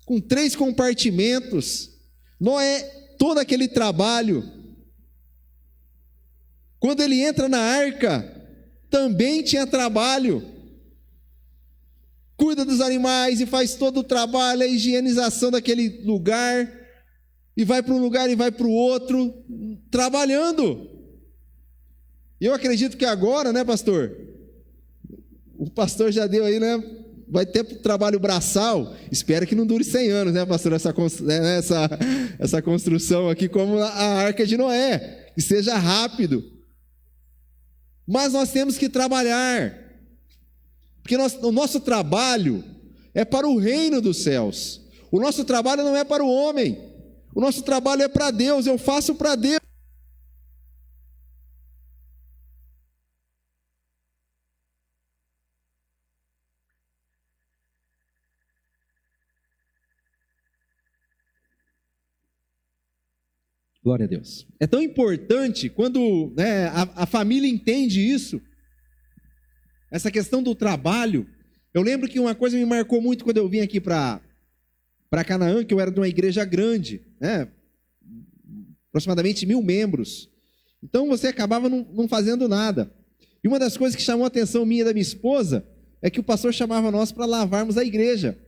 Speaker 1: com 3 compartimentos. Noé, todo aquele trabalho. Quando ele entra na arca, também tinha trabalho. Cuida dos animais e faz todo o trabalho, a higienização daquele lugar, e vai para um lugar e vai para o outro, trabalhando. E eu acredito que agora, né, pastor? O pastor já deu aí, né? Vai ter trabalho braçal. Espero que não dure 100 anos, né, pastor? Essa construção aqui, como a arca de Noé, que seja rápido. Mas nós temos que trabalhar, porque o nosso trabalho é para o reino dos céus. O nosso trabalho não é para o homem. O nosso trabalho é para Deus, eu faço para Deus. Glória a Deus. É tão importante quando, né, a família entende isso, essa questão do trabalho. Eu lembro que uma coisa me marcou muito quando eu vim aqui para Canaã, que eu era de uma igreja grande, né, aproximadamente 1000 membros. Então você acabava não fazendo nada. E uma das coisas que chamou a atenção minha e da minha esposa é que o pastor chamava nós para lavarmos a igreja.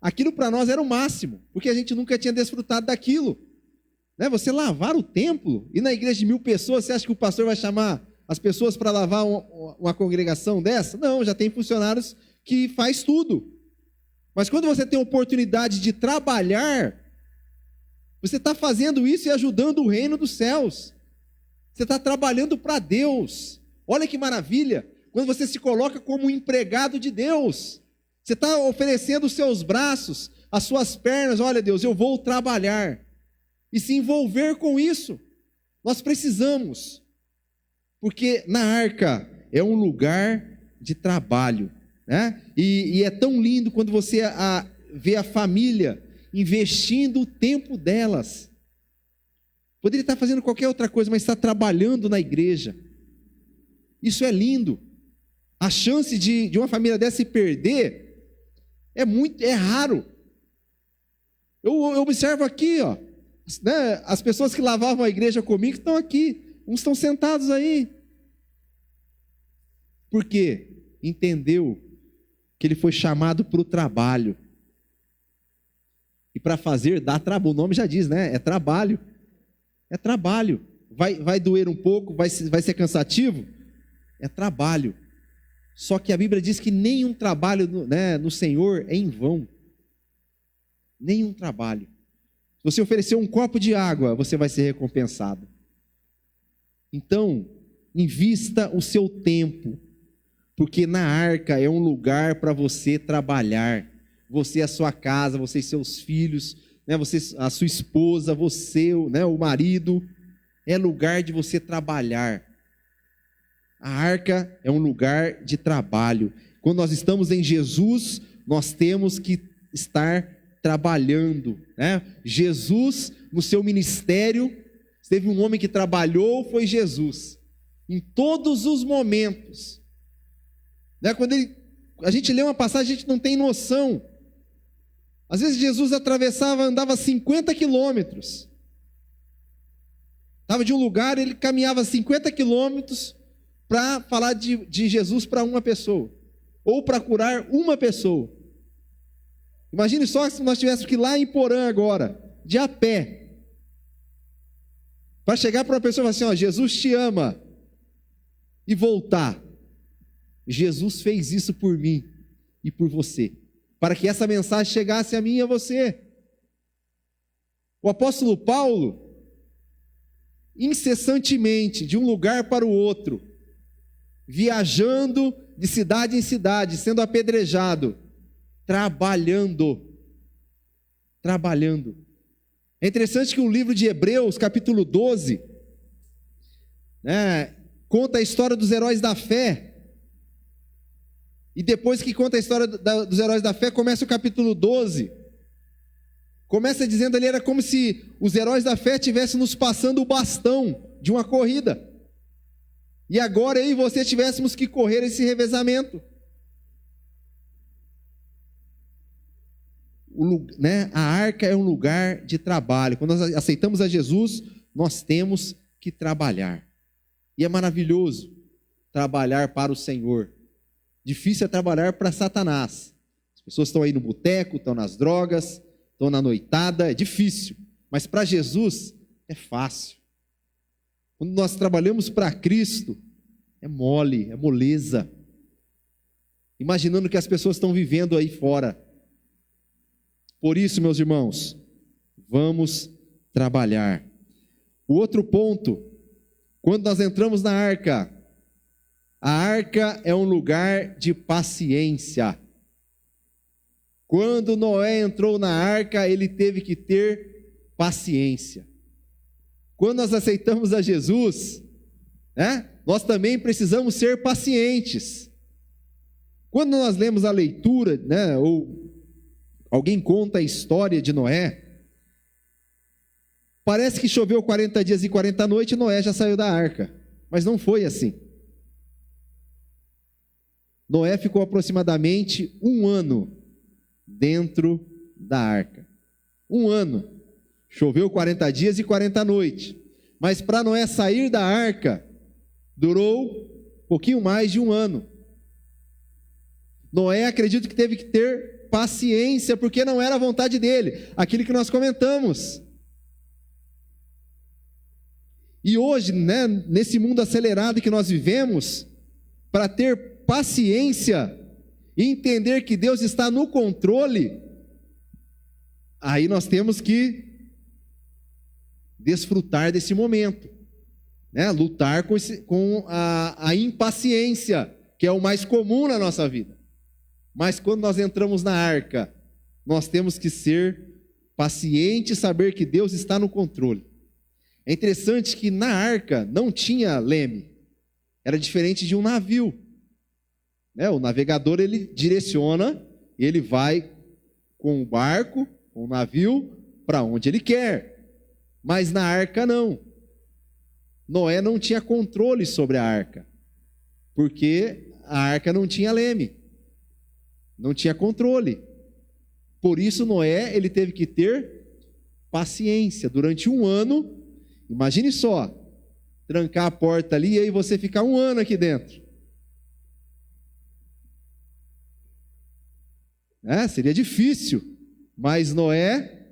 Speaker 1: Aquilo para nós era o máximo, porque a gente nunca tinha desfrutado daquilo. Né? Você lavar o templo, e na igreja de 1000 pessoas, você acha que o pastor vai chamar as pessoas para lavar uma congregação dessa? Não, já tem funcionários que faz tudo. Mas quando você tem a oportunidade de trabalhar, você está fazendo isso e ajudando o reino dos céus. Você está trabalhando para Deus. Olha que maravilha, quando você se coloca como um empregado de Deus. Você está oferecendo os seus braços, as suas pernas. Olha, Deus, eu vou trabalhar. E se envolver com isso. Nós precisamos. Porque na arca é um lugar de trabalho, né? E é tão lindo quando você vê a família investindo o tempo delas. Poderia estar fazendo qualquer outra coisa, mas está trabalhando na igreja. Isso é lindo. A chance de uma família dessa se perder é raro. Eu observo aqui, ó, né, as pessoas que lavavam a igreja comigo estão aqui. Uns estão sentados aí. Por quê? Entendeu que ele foi chamado para o trabalho. E para fazer, dá trabalho. O nome já diz, né? É trabalho. É trabalho. Vai doer um pouco, vai ser cansativo? É trabalho. Só que a Bíblia diz que nenhum trabalho no Senhor é em vão. Nenhum trabalho. Se você oferecer um copo de água, você vai ser recompensado. Então, invista o seu tempo, porque na arca é um lugar para você trabalhar. Você, a sua casa, você e seus filhos, você, a sua esposa, você, o marido, é lugar de você trabalhar. A arca é um lugar de trabalho. Quando nós estamos em Jesus, nós temos que estar trabalhando. Jesus, no seu ministério, teve um homem que trabalhou, foi Jesus. Em todos os momentos. Quando a gente lê uma passagem, a gente não tem noção. Às vezes Jesus andava 50 quilômetros. Estava de um lugar, ele caminhava 50 quilômetros para falar de Jesus para uma pessoa, ou para curar uma pessoa. Imagine só se nós tivéssemos que ir lá em Porã agora, de a pé, para chegar para uma pessoa e falar assim, Jesus te ama, e voltar. Jesus fez isso por mim e por você, para que essa mensagem chegasse a mim e a você. O apóstolo Paulo, incessantemente, de um lugar para o outro, viajando de cidade em cidade, sendo apedrejado, trabalhando. É interessante que o livro de Hebreus, capítulo 12, conta a história dos heróis da fé. E depois que conta a história dos heróis da fé, começa o capítulo 12. Começa dizendo ali, era como se os heróis da fé estivessem nos passando o bastão de uma corrida. E agora eu e você tivéssemos que correr esse revezamento. A arca é um lugar de trabalho. Quando nós aceitamos a Jesus, nós temos que trabalhar. E é maravilhoso trabalhar para o Senhor. Difícil é trabalhar para Satanás. As pessoas estão aí no boteco, estão nas drogas, estão na noitada, é difícil. Mas para Jesus é fácil. Quando nós trabalhamos para Cristo, é mole, é moleza. Imaginando que as pessoas estão vivendo aí fora. Por isso, meus irmãos, vamos trabalhar. O outro ponto, quando nós entramos na arca, a arca é um lugar de paciência. Quando Noé entrou na arca, ele teve que ter paciência. Quando nós aceitamos a Jesus, nós também precisamos ser pacientes. Quando nós lemos a leitura, ou alguém conta a história de Noé, parece que choveu 40 dias e 40 noites e Noé já saiu da arca. Mas não foi assim. Noé ficou aproximadamente 1 ano dentro da arca. 1 ano. Choveu 40 dias e 40 noites. Mas para Noé sair da arca, durou um pouquinho mais de 1 ano. Noé, acredito que teve que ter paciência, porque não era a vontade dele. Aquilo que nós comentamos. E hoje, nesse mundo acelerado que nós vivemos, para ter paciência e entender que Deus está no controle, aí nós temos que desfrutar desse momento, lutar com a impaciência, que é o mais comum na nossa vida. Mas quando nós entramos na arca, nós temos que ser pacientes, saber que Deus está no controle. É interessante que na arca não tinha leme, era diferente de um navio. O navegador, ele direciona, ele vai com o barco, com o navio, para onde ele quer. Mas na arca não. Noé não tinha controle sobre a arca, porque a arca não tinha leme, não tinha controle. Por isso Noé, ele teve que ter paciência durante 1 ano. Imagine só, trancar a porta ali e aí você ficar 1 ano aqui dentro. Seria difícil, mas Noé,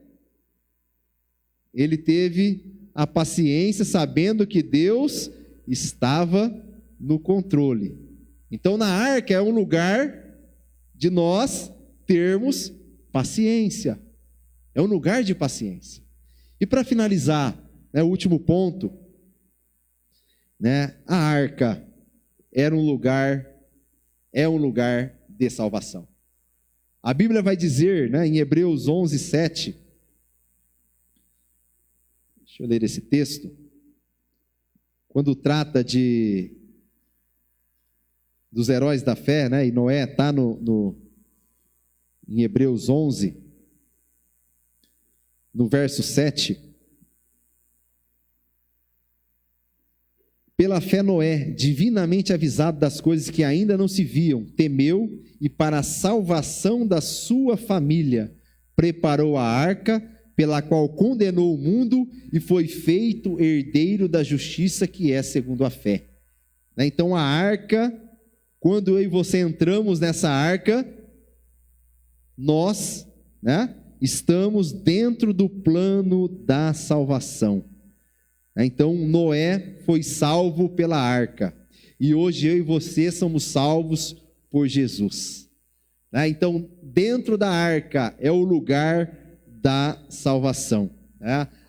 Speaker 1: ele teve a paciência, sabendo que Deus estava no controle. Então, na arca é um lugar de nós termos paciência. É um lugar de paciência. E para finalizar, o último ponto, a arca é um lugar de salvação. A Bíblia vai dizer, em Hebreus 11, 7, deixa eu ler esse texto, quando trata dos heróis da fé, e Noé está em Hebreus 11, no verso 7. Pela fé Noé, divinamente avisado das coisas que ainda não se viam, temeu e para a salvação da sua família preparou a arca, pela qual condenou o mundo e foi feito herdeiro da justiça que é segundo a fé. Então a arca, quando eu e você entramos nessa arca, nós estamos dentro do plano da salvação. Então Noé foi salvo pela arca, e hoje eu e você somos salvos por Jesus. Então dentro da arca é o lugar da salvação.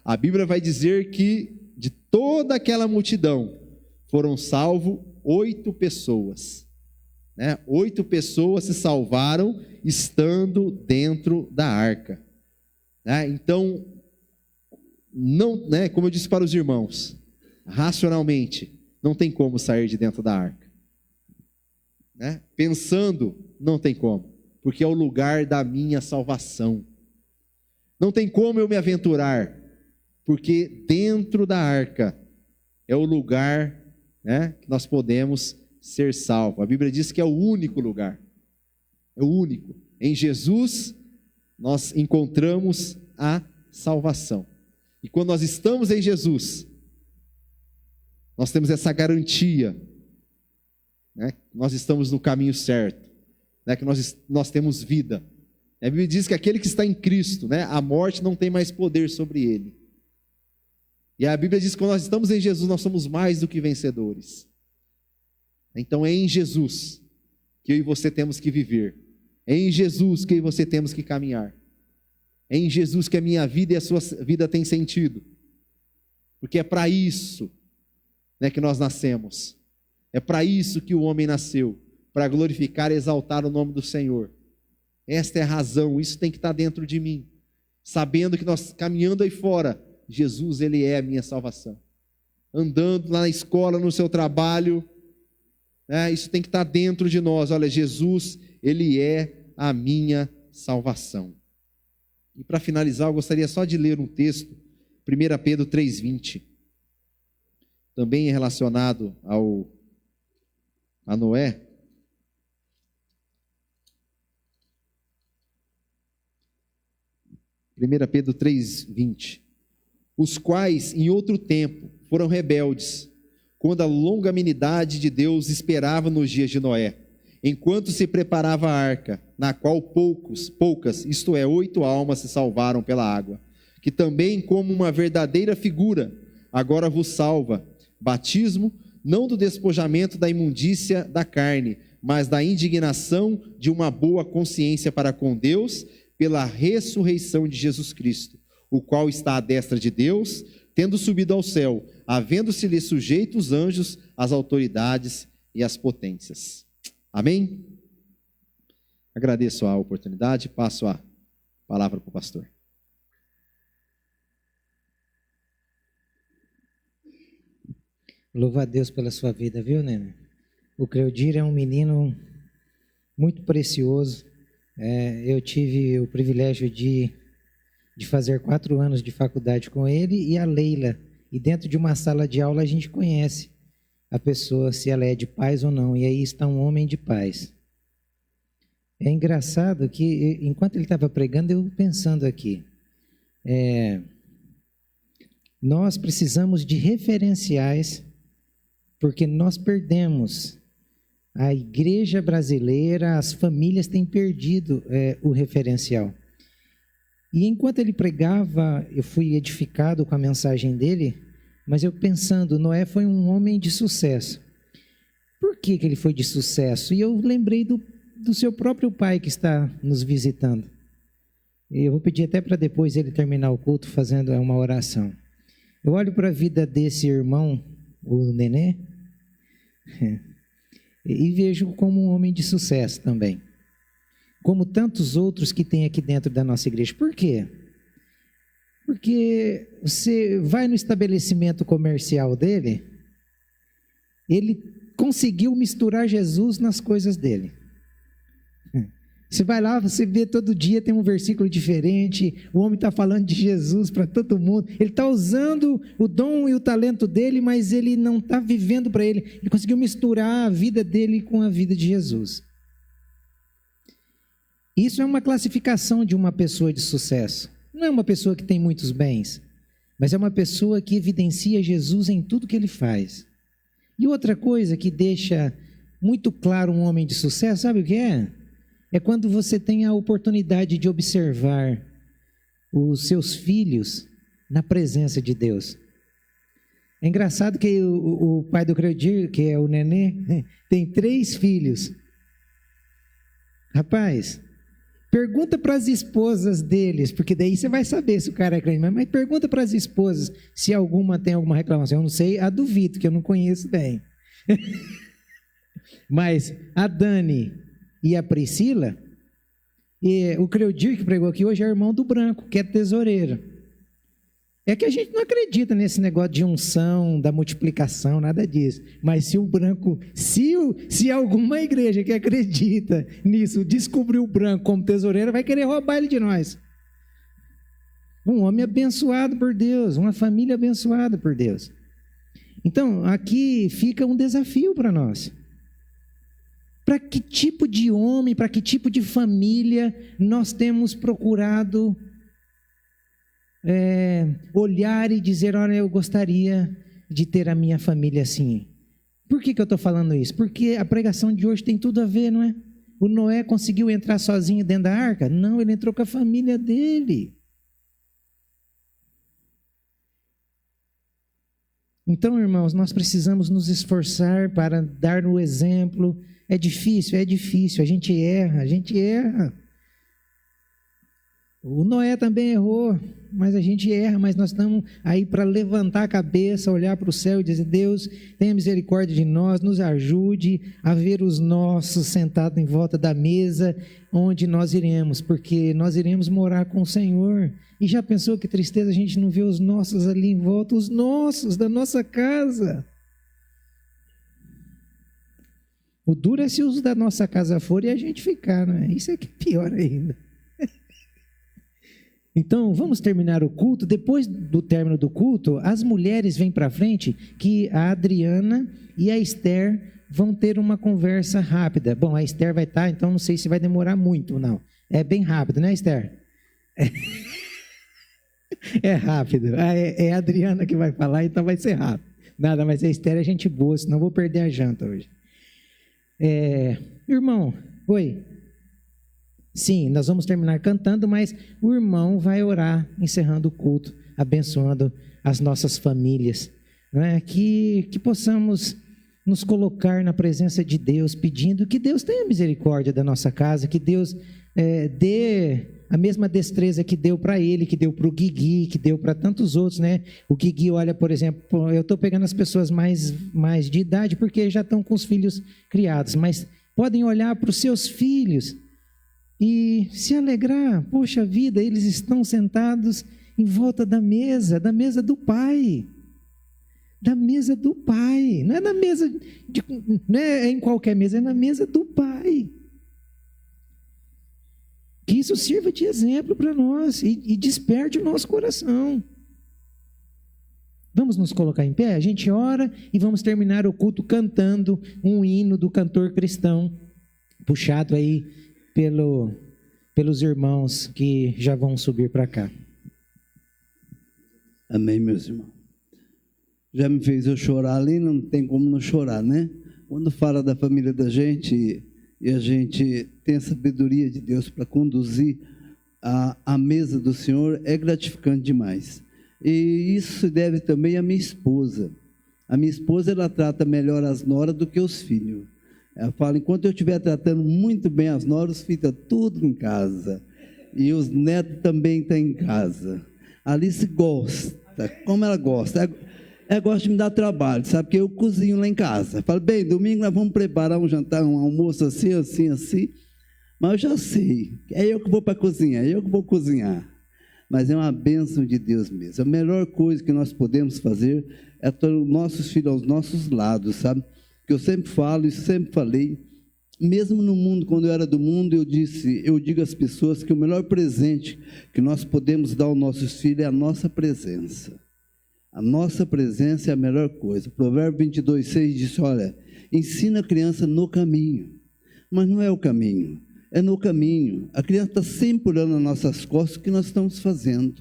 Speaker 1: A Bíblia vai dizer que de toda aquela multidão foram salvos 8 pessoas. 8 pessoas se salvaram estando dentro da arca. Então, não, como eu disse para os irmãos, racionalmente, não tem como sair de dentro da arca. Pensando, não tem como, porque é o lugar da minha salvação. Não tem como eu me aventurar, porque dentro da arca é o lugar que nós podemos ser salvos. A Bíblia diz que é o único lugar, é o único. Em Jesus nós encontramos a salvação. E quando nós estamos em Jesus, nós temos essa garantia, nós estamos no caminho certo, que nós temos vida. A Bíblia diz que aquele que está em Cristo, a morte não tem mais poder sobre ele. E a Bíblia diz que quando nós estamos em Jesus, nós somos mais do que vencedores. Então é em Jesus que eu e você temos que viver. É em Jesus que eu e você temos que caminhar. É em Jesus que a minha vida e a sua vida tem sentido. Porque é para isso que nós nascemos. É para isso que o homem nasceu. Para glorificar e exaltar o nome do Senhor. Esta é a razão, isso tem que estar dentro de mim. Sabendo que nós caminhando aí fora, Jesus, Ele é a minha salvação. Andando lá na escola, no seu trabalho, isso tem que estar dentro de nós. Olha, Jesus, Ele é a minha salvação. E para finalizar, eu gostaria só de ler um texto, 1 Pedro 3,20. Também relacionado a Noé. 1 Pedro 3,20. Os quais em outro tempo foram rebeldes, quando a longanimidade de Deus esperava nos dias de Noé, enquanto se preparava a arca, na qual poucas, isto é, 8 almas se salvaram pela água, que também como uma verdadeira figura, agora vos salva, batismo, não do despojamento da imundícia da carne, mas da indignação de uma boa consciência para com Deus, pela ressurreição de Jesus Cristo, o qual está à destra de Deus, tendo subido ao céu, havendo-se-lhe sujeito os anjos, as autoridades e as potências. Amém? Agradeço a oportunidade, passo a palavra para o pastor.
Speaker 2: Louva a Deus pela sua vida, viu, Nene? O Cleodir é um menino muito precioso. Eu tive o privilégio de fazer 4 anos de faculdade com ele e a Leila. E dentro de uma sala de aula a gente conhece a pessoa, se ela é de paz ou não. E aí está um homem de paz. É engraçado que, enquanto ele estava pregando, eu pensando aqui. Nós precisamos de referenciais, porque nós perdemos. A igreja brasileira, as famílias têm perdido o referencial. E enquanto ele pregava, eu fui edificado com a mensagem dele, mas eu pensando, Noé foi um homem de sucesso. por que ele foi de sucesso? E eu lembrei do seu próprio pai que está nos visitando. E eu vou pedir até para depois ele terminar o culto fazendo uma oração. Eu olho para a vida desse irmão, o Nenê, e vejo como um homem de sucesso também. Como tantos outros que tem aqui dentro da nossa igreja. Por quê? Porque você vai no estabelecimento comercial dele, ele conseguiu misturar Jesus nas coisas dele. Você vai lá, você vê todo dia, tem um versículo diferente, o homem está falando de Jesus para todo mundo, ele está usando o dom e o talento dele, mas ele não está vivendo para ele, ele conseguiu misturar a vida dele com a vida de Jesus. Isso é uma classificação de uma pessoa de sucesso, não é uma pessoa que tem muitos bens, mas é uma pessoa que evidencia Jesus em tudo que ele faz. E outra coisa que deixa muito claro um homem de sucesso, sabe o que é? É quando você tem a oportunidade de observar os seus filhos na presença de Deus. É engraçado que o pai do Credir, que é o Nenê, tem 3 filhos. Rapaz, pergunta para as esposas deles, porque daí você vai saber se o cara é crente, mas pergunta para as esposas se alguma tem alguma reclamação. Eu não sei, duvido, que eu não conheço bem. Mas a Dani e a Priscila, e o Creudir que pregou aqui hoje é irmão do Branco, que é tesoureiro. É que a gente não acredita nesse negócio de unção, da multiplicação, nada disso. Mas se o Branco, se alguma igreja que acredita nisso descobrir o Branco como tesoureiro, vai querer roubar ele de nós. Um homem abençoado por Deus, uma família abençoada por Deus. Então, aqui fica um desafio para nós. Para que tipo de homem, para que tipo de família nós temos procurado olhar e dizer, olha, eu gostaria de ter a minha família assim. Por que eu estou falando isso? Porque a pregação de hoje tem tudo a ver, não é? O Noé conseguiu entrar sozinho dentro da arca? Não, ele entrou com a família dele. Então, irmãos, nós precisamos nos esforçar para dar o exemplo. É difícil, a gente erra. O Noé também errou, mas a gente erra, mas nós estamos aí para levantar a cabeça, olhar para o céu e dizer, Deus, tenha misericórdia de nós, nos ajude a ver os nossos sentados em volta da mesa, onde nós iremos, porque nós iremos morar com o Senhor. E já pensou que tristeza a gente não vê os nossos ali em volta, os nossos, da nossa casa? O duro é se os da nossa casa forem e a gente ficar, não é? Isso é que é pior ainda. Então, vamos terminar o culto. Depois do término do culto, as mulheres vêm para frente, que a Adriana e a Esther vão ter uma conversa rápida. Bom, a Esther vai estar, então não sei se vai demorar muito, não. É bem rápido, né, Esther? É rápido. É a Adriana que vai falar, então vai ser rápido. Nada, mas a Esther é gente boa, senão vou perder a janta hoje. Irmão, oi. Sim, nós vamos terminar cantando, mas o irmão vai orar, encerrando o culto, abençoando as nossas famílias, não é? Que possamos nos colocar na presença de Deus, pedindo que Deus tenha misericórdia da nossa casa, que Deus dê a mesma destreza que deu para ele, que deu para o Guigui, que deu para tantos outros, né? O Guigui, olha, por exemplo, eu estou pegando as pessoas mais de idade, porque já estão com os filhos criados, mas podem olhar para os seus filhos e se alegrar. Poxa vida, eles estão sentados em volta da mesa do Pai. Da mesa do Pai. Não é na mesa, não é em qualquer mesa, é na mesa do Pai. Que isso sirva de exemplo para nós e desperte o nosso coração. Vamos nos colocar em pé? A gente ora e vamos terminar o culto cantando um hino do cantor cristão, puxado aí pelos irmãos que já vão subir para cá.
Speaker 3: Amém, meus irmãos. Já me fez eu chorar ali, não tem como não chorar, né? Quando fala da família da gente e a gente tem a sabedoria de Deus para conduzir a mesa do Senhor, é gratificante demais. E isso se deve também à minha esposa. A minha esposa, ela trata melhor as noras do que os filhos. Ela fala, enquanto eu estiver tratando muito bem as noras, os filhos estão tudo em casa. E os netos também estão em casa. A Alice gosta, como ela gosta. Ela gosta de me dar trabalho, sabe? Porque eu cozinho lá em casa. Falo, bem, domingo nós vamos preparar um jantar, um almoço assim, assim, assim. Mas eu já sei, é eu que vou para a cozinha, é eu que vou cozinhar. Mas é uma bênção de Deus mesmo. A melhor coisa que nós podemos fazer é ter os nossos filhos aos nossos lados, sabe? Que eu sempre falo e sempre falei, mesmo no mundo, quando eu era do mundo, eu digo às pessoas que o melhor presente que nós podemos dar aos nossos filhos é a nossa presença. A nossa presença é a melhor coisa. Provérbio 22:6 diz, olha, ensina a criança no caminho, mas não é o caminho, é no caminho. A criança está sempre olhando nas nossas costas o que nós estamos fazendo.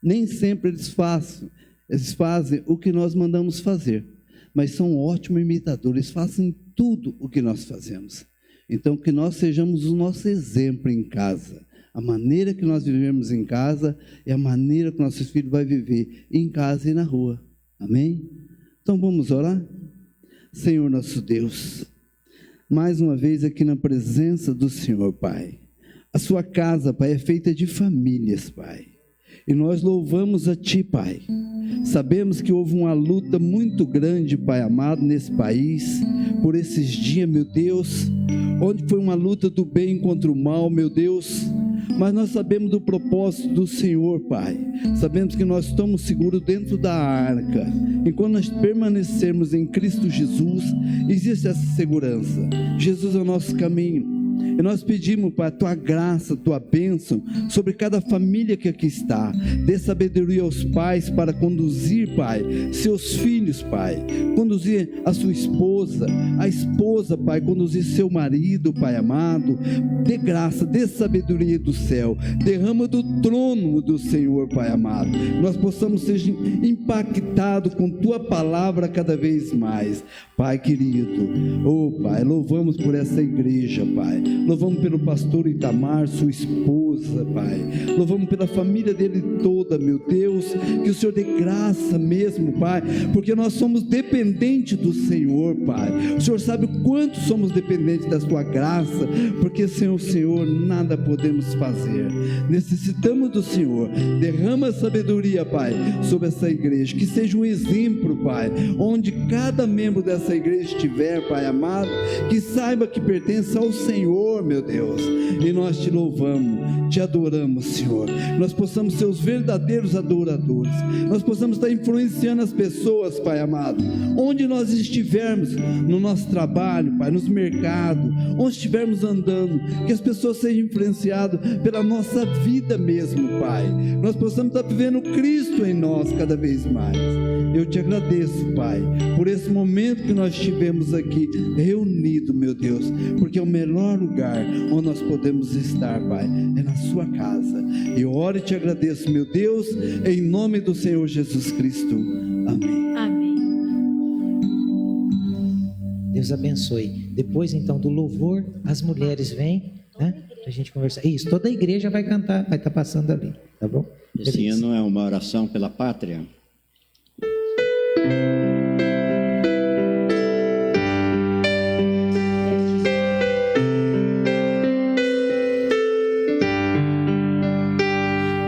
Speaker 3: Nem sempre eles fazem o que nós mandamos fazer, mas são ótimos imitadores, fazem tudo o que nós fazemos. Então, que nós sejamos o nosso exemplo em casa. A maneira que nós vivemos em casa é a maneira que nossos filhos vão viver em casa e na rua. Amém? Então, vamos orar? Senhor nosso Deus, mais uma vez aqui na presença do Senhor, Pai. A sua casa, Pai, é feita de famílias, Pai. E nós louvamos a Ti, Pai. Sabemos que houve uma luta muito grande, Pai amado, nesse país, por esses dias, meu Deus, onde foi uma luta do bem contra o mal, meu Deus, mas nós sabemos do propósito do Senhor, Pai. Sabemos que nós estamos seguros dentro da arca. Enquanto nós permanecermos em Cristo Jesus, existe essa segurança. Jesus é o nosso caminho. E nós pedimos, Pai, a Tua graça, a Tua bênção sobre cada família que aqui está. Dê sabedoria aos pais para conduzir, Pai, seus filhos, Pai. Conduzir a sua esposa, a esposa, Pai, conduzir seu marido, Pai amado. Dê graça, dê sabedoria do céu. Derrama do trono do Senhor, Pai amado. Nós possamos ser impactados com Tua palavra cada vez mais. Pai querido, Pai, louvamos por essa igreja, Pai. Louvamos pelo pastor Itamar, sua esposa, Pai. Louvamos pela família dele toda, meu Deus. Que o Senhor dê graça mesmo, Pai, porque nós somos dependentes do Senhor, Pai. O Senhor sabe o quanto somos dependentes da Sua graça, porque sem o Senhor nada podemos fazer. Necessitamos do Senhor. Derrama sabedoria, Pai, sobre essa igreja. Que seja um exemplo, Pai, onde cada membro dessa igreja estiver, Pai amado, que saiba que pertence ao Senhor, meu Deus, e nós Te louvamos, Te adoramos, Senhor. Nós possamos ser os verdadeiros adoradores, nós possamos estar influenciando as pessoas, Pai amado, onde nós estivermos, no nosso trabalho, Pai, nos mercados, onde estivermos andando, que as pessoas sejam influenciadas pela nossa vida mesmo, Pai. Nós possamos estar vivendo Cristo em nós cada vez mais. Eu Te agradeço, Pai, por esse momento que nós estivemos aqui reunidos, meu Deus, porque é o melhor lugar onde nós podemos estar, Pai, é na Sua casa. Eu oro e Te agradeço, meu Deus, em nome do Senhor Jesus Cristo. Amém.
Speaker 4: Amém.
Speaker 2: Deus abençoe. Depois, então, do louvor, as mulheres vêm, né, para a gente conversar. Isso, toda a igreja vai cantar, vai estar passando ali, tá bom?
Speaker 5: Esse ano é uma oração pela pátria.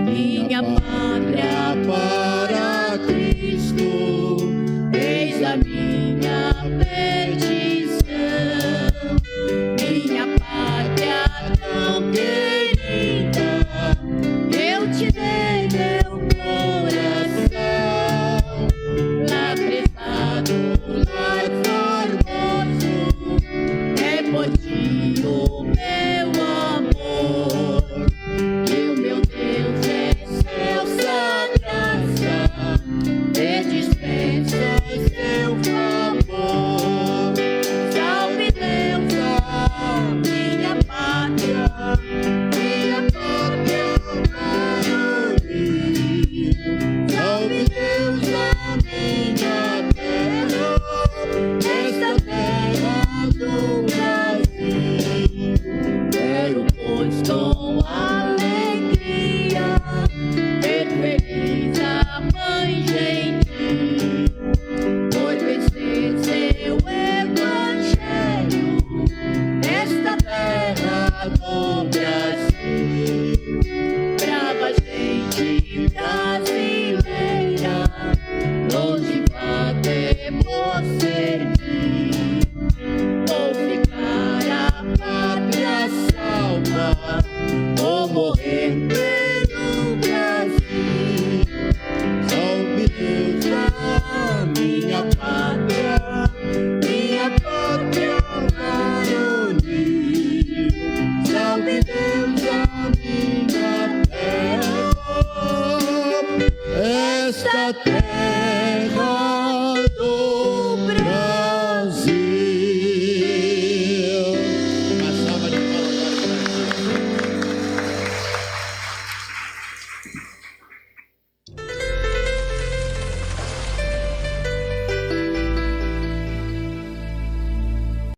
Speaker 4: Minha pátria,